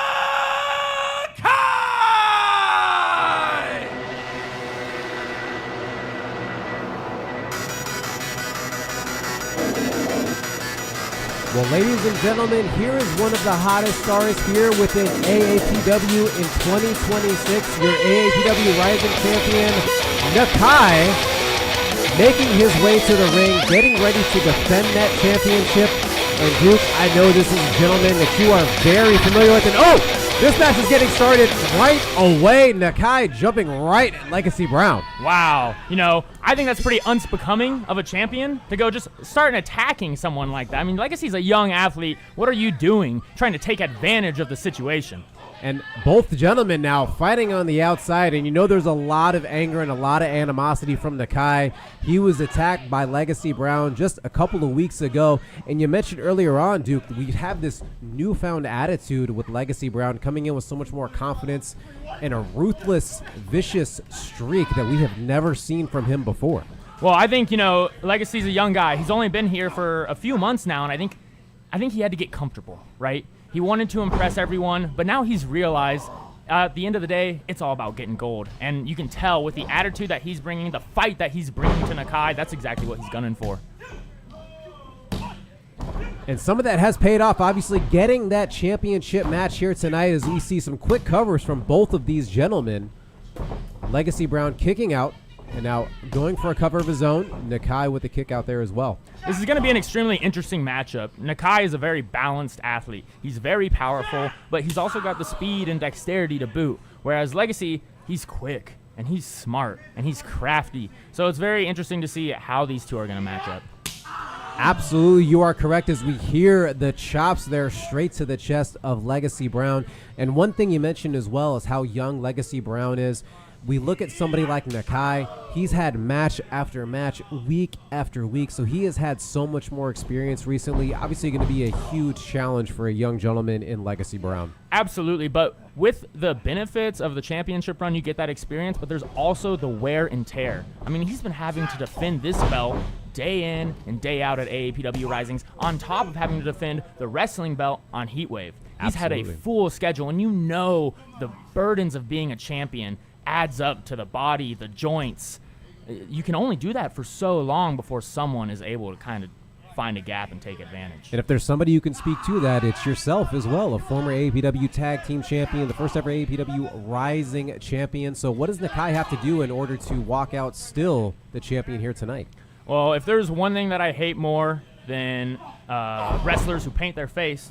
Well, ladies and gentlemen, here is one of the hottest stars here within AAPW in 2026. Your AAPW Rising champion, Nakai, making his way to the ring, getting ready to defend that championship. And Duke, I know this is a gentleman that you are very familiar with. And this match is getting started right away. Nakai jumping right at Legacy Brown. Wow. You know, I think that's pretty unbecoming of a champion to go just start attacking someone like that. I mean, Legacy's a young athlete. What are you doing trying to take advantage of the situation? And both gentlemen now fighting on the outside, and you know there's a lot of anger and a lot of animosity from Nakai. He was attacked by Legacy Brown just a couple of weeks ago, and you mentioned earlier on, Duke, we have this newfound attitude with Legacy Brown coming in with so much more confidence and a ruthless, vicious streak that we have never seen from him before. Well, I think, you know, Legacy's a young guy. He's only been here for a few months now, and I think he had to get comfortable, right? He wanted to impress everyone, but now he's realized at the end of the day, it's all about getting gold. And you can tell with the attitude that he's bringing, the fight that he's bringing to Nakai, that's exactly what he's gunning for. And some of that has paid off, obviously getting that championship match here tonight as we see some quick covers from both of these gentlemen. Legacy Brown kicking out, and now going for a cover of his own. Nakai with the kick out there as well. This is going to be an extremely interesting matchup. Nakai is a very balanced athlete. He's very powerful, but he's also got the speed and dexterity to boot. Whereas Legacy, he's quick, and he's smart, and he's crafty. So it's very interesting to see how these two are going to match up. Absolutely, you are correct as we hear the chops there straight to the chest of Legacy Brown. And one thing you mentioned as well is how young Legacy Brown is. We look at somebody like Nakai, he's had match after match, week after week, so he has had so much more experience recently. Obviously going to be a huge challenge for a young gentleman in Legacy Brown. Absolutely, but with the benefits of the championship run, you get that experience, but there's also the wear and tear. I mean, he's been having to defend this belt day in and day out at AAPW Risings, on top of having to defend the wrestling belt on Heatwave. He's had a full schedule, and you know the burdens of being a champion adds up to the body, the joints. You can only do that for so long before someone is able to kind of find a gap and take advantage. And if there's somebody you can speak to that, it's yourself as well, a former AAPW Tag Team Champion, the first ever AAPW Rising Champion. So what does Nakai have to do in order to walk out still the champion here tonight? Well, if there's one thing that I hate more than wrestlers who paint their face,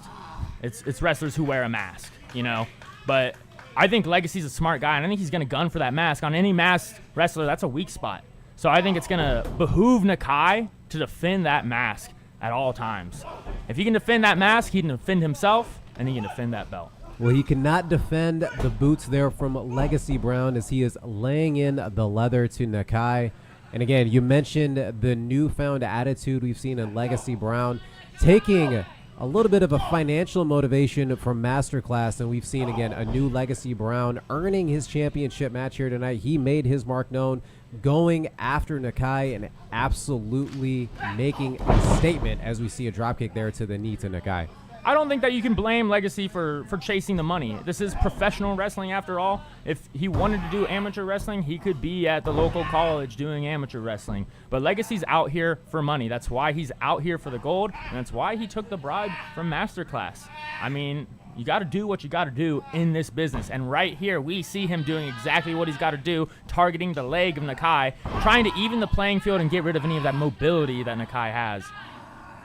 it's wrestlers who wear a mask, you know? But I think Legacy's a smart guy, and I think he's going to gun for that mask. On any masked wrestler, that's a weak spot. So I think it's going to behoove Nakai to defend that mask at all times. If he can defend that mask, he can defend himself, and he can defend that belt. Well, he cannot defend the boots there from Legacy Brown as he is laying in the leather to Nakai. And again, you mentioned the newfound attitude we've seen in Legacy Brown, taking a little bit of a financial motivation from Masterclass, and we've seen, again, a new Legacy Brown earning his championship match here tonight. He made his mark known, going after Nakai and absolutely making a statement as we see a dropkick there to the knee to Nakai. I don't think that you can blame Legacy for chasing the money. This is professional wrestling after all. If he wanted to do amateur wrestling, he could be at the local college doing amateur wrestling. But Legacy's out here for money. That's why he's out here for the gold, and that's why he took the bribe from Masterclass. I mean, you got to do what you got to do in this business. And right here, we see him doing exactly what he's got to do, targeting the leg of Nakai, trying to even the playing field and get rid of any of that mobility that Nakai has.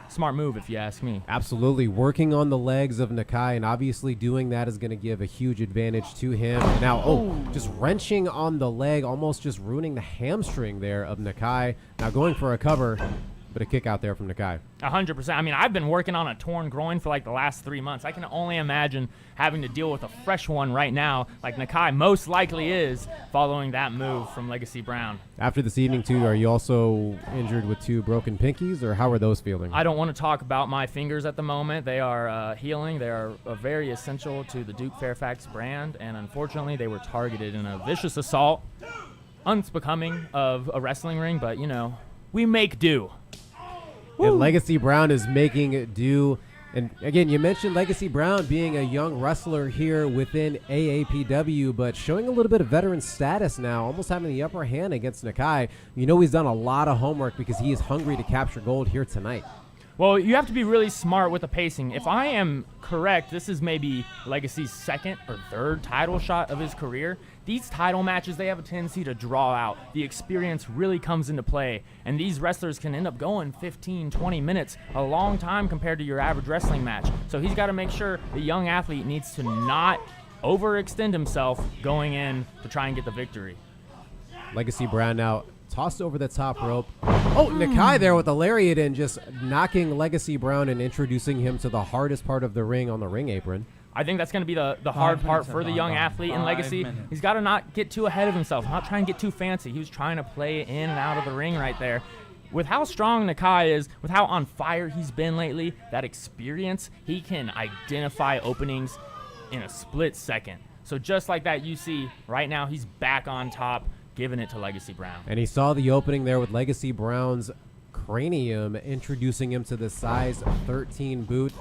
Smart move, if you ask me. Absolutely. Working on the legs of Nakai, and obviously doing that is going to give a huge advantage to him. Now, just wrenching on the leg, almost just ruining the hamstring there of Nakai. Now going for a cover, but a kick out there from Nakai. 100%. I mean, I've been working on a torn groin for like the last 3 months. I can only imagine having to deal with a fresh one right now, like Nakai most likely is, following that move from Legacy Brown. After this evening, too, are you also injured with 2 broken pinkies, or how are those feeling? I don't want to talk about my fingers at the moment. They are healing. They are very essential to the Duke Fairfax brand, and unfortunately, they were targeted in a vicious assault, unbecoming of a wrestling ring, but, you know, we make do. And Legacy Brown is making do. And again, you mentioned Legacy Brown being a young wrestler here within AAPW, but showing a little bit of veteran status now, almost having the upper hand against Nakai. You know he's done a lot of homework because he is hungry to capture gold here tonight. Well, you have to be really smart with the pacing. If I am correct, this is maybe Legacy's second or third title shot of his career. These title matches, they have a tendency to draw out. The experience really comes into play, and these wrestlers can end up going 15, 20 minutes, a long time compared to your average wrestling match. So he's got to make sure the young athlete needs to not overextend himself going in to try and get the victory. Legacy Brown now tossed over the top rope. Oh, Nakai there with the lariat and just knocking Legacy Brown and introducing him to the hardest part of the ring on the ring apron. I think that's going to be the hard part for the young athlete in Legacy. He's got to not get too ahead of himself, not try and get too fancy. He was trying to play in and out of the ring right there. With how strong Nakai is, with how on fire he's been lately, that experience, he can identify openings in a split second. So just like that, you see right now he's back on top, giving it to Legacy Brown. And he saw the opening there with Legacy Brown's cranium, introducing him to the size 13 boot.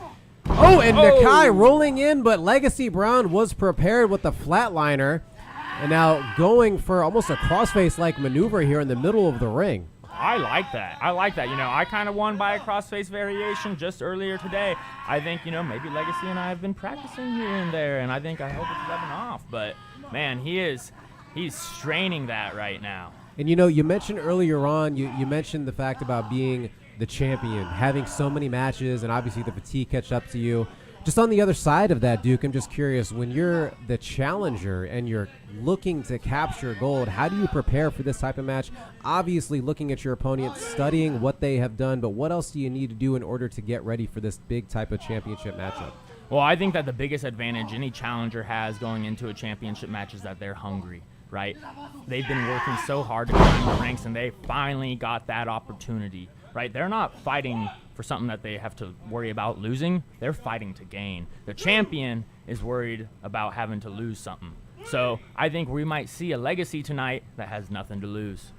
Oh, and Nakai rolling in, but Legacy Brown was prepared with the flatliner. And now going for almost a crossface-like maneuver here in the middle of the ring. I like that. I like that. You know, I kind of won by a crossface variation just earlier today. I think, you know, maybe Legacy and I have been practicing here and there, and I think I hope it's rubbing off. But, man, he's straining that right now. And, you know, you mentioned earlier on, you mentioned the fact about being the champion, having so many matches, and obviously the fatigue catch up to you. Just on the other side of that, Duke, I'm just curious, when you're the challenger and you're looking to capture gold, how do you prepare for this type of match? Obviously looking at your opponent, studying what they have done, but what else do you need to do in order to get ready for this big type of championship matchup? Well, I think that the biggest advantage any challenger has going into a championship match is that they're hungry, right? They've been working so hard to climb the ranks, and they finally got that opportunity, right? They're not fighting for something that they have to worry about losing. They're fighting to gain. The champion is worried about having to lose something. So I think we might see a Legacy tonight that has nothing to lose.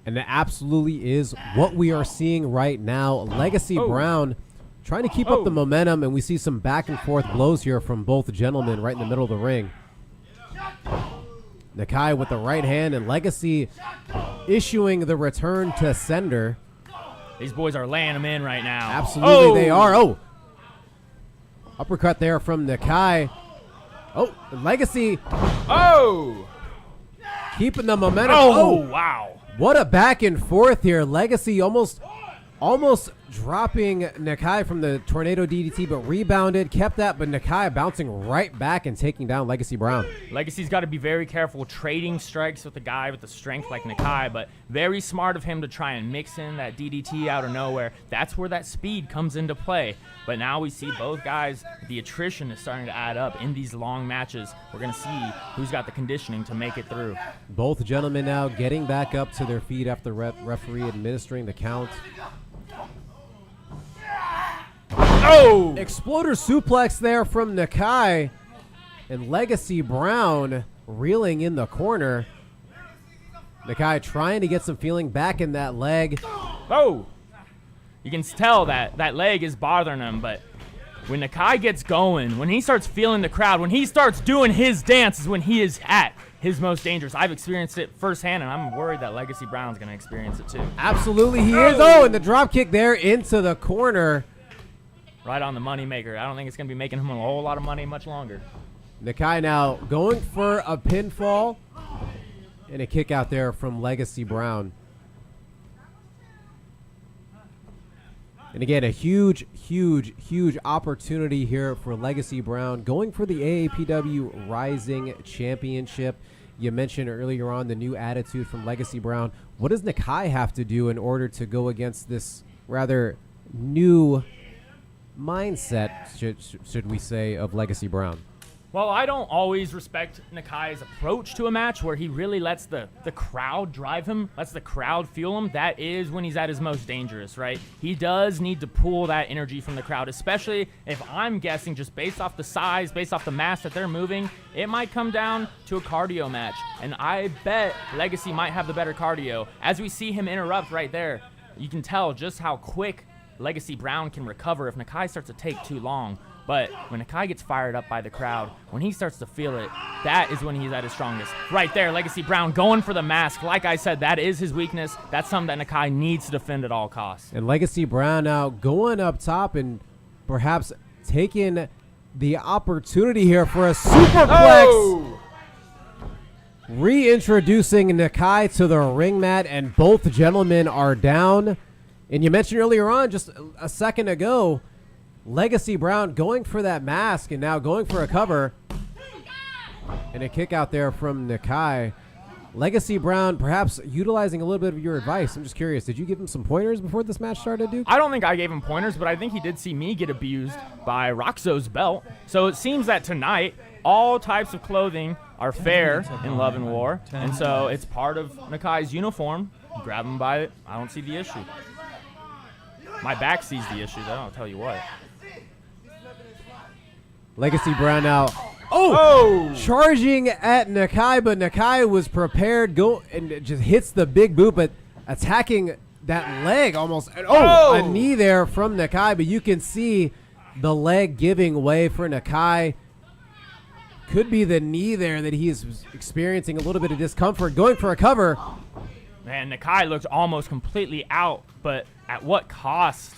And that absolutely is what we are seeing right now. Legacy Brown trying to keep up the momentum, and we see some back and forth blows here from both gentlemen right in the middle of the ring. Nakai with the right hand, and Legacy issuing the return to sender. These boys are laying them in right now. Absolutely, they are. Oh, uppercut there from Nakai. Oh, Legacy. Oh, keeping the momentum. Oh, wow. What a back and forth here. Legacy almost dropping Nakai from the tornado DDT, but rebounded, kept that, but Nakai bouncing right back and taking down Legacy Brown. Legacy's got to be very careful trading strikes with a guy with the strength like Nakai, but very smart of him to try and mix in that DDT out of nowhere. That's where that speed comes into play. But now we see both guys, the attrition is starting to add up in these long matches. We're going to see who's got the conditioning to make it through. Both gentlemen now getting back up to their feet after referee administering the count. Oh! Exploder suplex there from Nakai, and Legacy Brown reeling in the corner. Nakai trying to get some feeling back in that leg. Oh! You can tell that leg is bothering him, but when Nakai gets going, when he starts feeling the crowd, when he starts doing his dance is when he is at his most dangerous. I've experienced it firsthand, and I'm worried that Legacy Brown's going to experience it too. Absolutely he is. Oh, and the drop kick there into the corner. Right on the money maker. I don't think it's going to be making him a whole lot of money much longer. Nakai now going for a pinfall and a kick out there from Legacy Brown. And again, a huge opportunity here for Legacy Brown, going for the AAPW Rising Championship. You mentioned earlier on the new attitude from Legacy Brown. What does Nakai have to do in order to go against this rather new mindset, should we say, of Legacy Brown? Well, I don't always respect Nakai's approach to a match where he really lets the crowd drive him, lets the crowd fuel him. That is when he's at his most dangerous, right? He does need to pull that energy from the crowd, especially if I'm guessing just based off the size, based off the mass that they're moving, it might come down to a cardio match. And I bet Legacy might have the better cardio. As we see him interrupt right there, you can tell just how quick Legacy Brown can recover if Nakai starts to take too long. But when Nakai gets fired up by the crowd, when he starts to feel it, that is when he's at his strongest. Right there, Legacy Brown going for the mask. Like I said, that is his weakness. That's something that Nakai needs to defend at all costs. And Legacy Brown now going up top and perhaps taking the opportunity here for a superplex. Oh! Reintroducing Nakai to the ring mat, and both gentlemen are down. And you mentioned earlier on, just a second ago, Legacy Brown going for that mask and now going for a cover. And a kick out there from Nakai. Legacy Brown perhaps utilizing a little bit of your advice. I'm just curious, did you give him some pointers before this match started, Duke? I don't think I gave him pointers, but I think he did see me get abused by Roxo's belt. So it seems that tonight, all types of clothing are fair in Love and War. And so it's part of Nakai's uniform. Grab him by it. I don't see the issue. My back sees the issue, though. I'll tell you what. Legacy Brown now. Oh! Charging at Nakai, but Nakai was prepared. Go and just hits the big boot, but attacking that leg almost. A knee there from Nakai, but you can see the leg giving way for Nakai. Could be the knee there that he's experiencing a little bit of discomfort. Going for a cover. Man, Nakai looked almost completely out, but at what cost?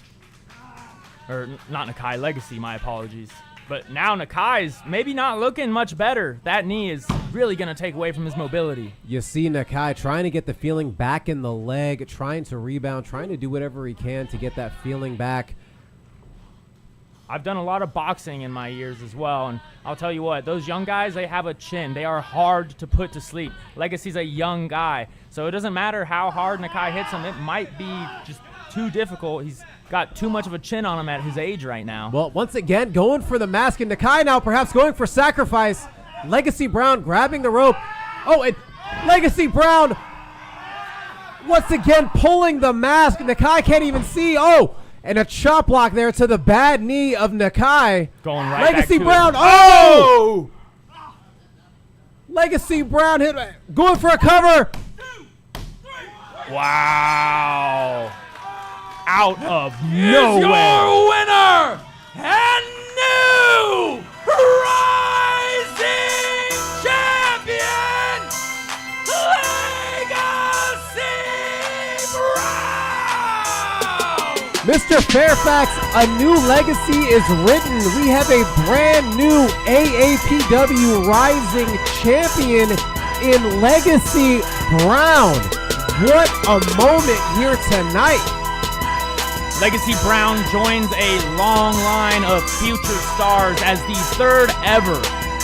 Or not Nakai, Legacy, my apologies. But now Nakai's maybe not looking much better. That knee is really going to take away from his mobility. You see Nakai trying to get the feeling back in the leg, trying to rebound, trying to do whatever he can to get that feeling back. I've done a lot of boxing in my years as well, and I'll tell you what, those young guys, they have a chin. They are hard to put to sleep. Legacy's a young guy, so it doesn't matter how hard Nakai hits him. It might be just too difficult. He's got too much of a chin on him at his age right now. Well, once again, going for the mask, and Nakai now perhaps going for sacrifice. Legacy Brown grabbing the rope. Oh, and Legacy Brown once again pulling the mask. Nakai can't even see. Oh, and a chop block there to the bad knee of Nakai. Going right Legacy back to Brown. it. Oh! Legacy Brown hit, going for a cover. Wow. Out of nowhere. Your winner and new Rising Champion, Legacy Brown. Mr. Fairfax, a new legacy is written. We have a brand new AAPW Rising Champion in Legacy Brown. What a moment here tonight. Legacy Brown joins a long line of future stars as the third ever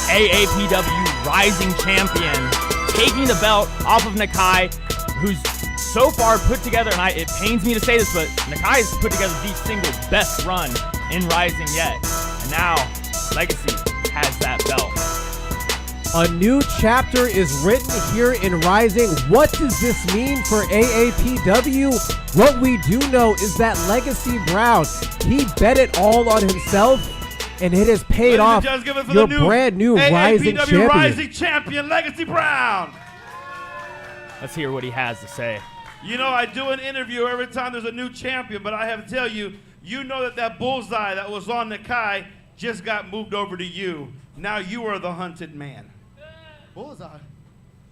AAPW Rising Champion, taking the belt off of Nakai, who's so far put together, and it pains me to say this, but Nakai has put together the single best run in Rising yet. And now, Legacy has that belt. A new chapter is written here in Rising. What does this mean for AAPW? What we do know is that Legacy Brown, he bet it all on himself, and it has paid off. Your brand new Rising Champion. Rising Champion, Legacy Brown. Let's hear what he has to say. You know, I do an interview every time there's a new champion, but I have to tell you, you know that bullseye that was on Nakai just got moved over to you. Now you are the hunted man. Bullseye?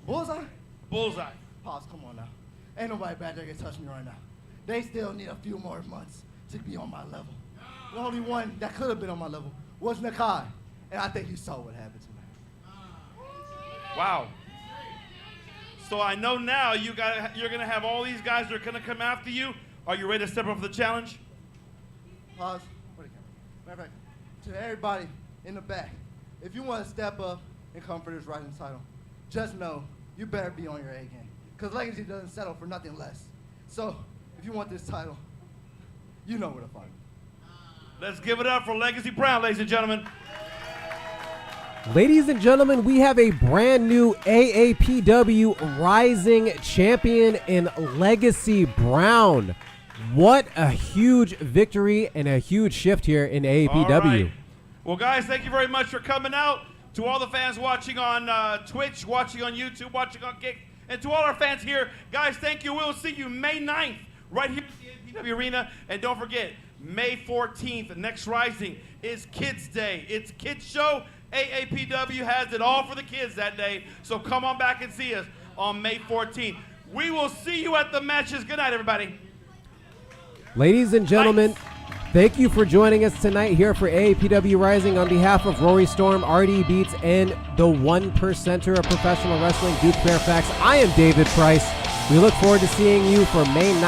Bullseye? Bullseye. Pause, come on now. Ain't nobody back there can touch me right now. They still need a few more months to be on my level. The only one that could have been on my level was Nakai. And I think you saw what happened tonight. Wow. So I know now you're gonna have all these guys that are gonna come after you. Are you ready to step up for the challenge? Pause. Where the camera? Matter of fact, to everybody in the back, if you want to step up and come for this Rising title, just know you better be on your A game. Because Legacy doesn't settle for nothing less. So if you want this title, you know where to find me. Let's give it up for Legacy Brown, ladies and gentlemen. Ladies and gentlemen, we have a brand new AAPW Rising Champion in Legacy Brown. What a huge victory and a huge shift here in AAPW. All right. Well, guys, thank you very much for coming out. To all the fans watching on Twitch, watching on YouTube, watching on Kick, and to all our fans here, guys, thank you. We'll see you May 9th right here at the AAPW Arena. And don't forget, May 14th, next Rising, is Kids Day. It's Kids Show. AAPW has it all for the kids that day. So come on back and see us on May 14th. We will see you at the matches. Good night, everybody. Ladies and gentlemen, thank you for joining us tonight here for AAPW Rising. On behalf of Rory Storm, RD Beats, and the 1%er of professional wrestling, Duke Fairfax, I am David Price. We look forward to seeing you for May 9th.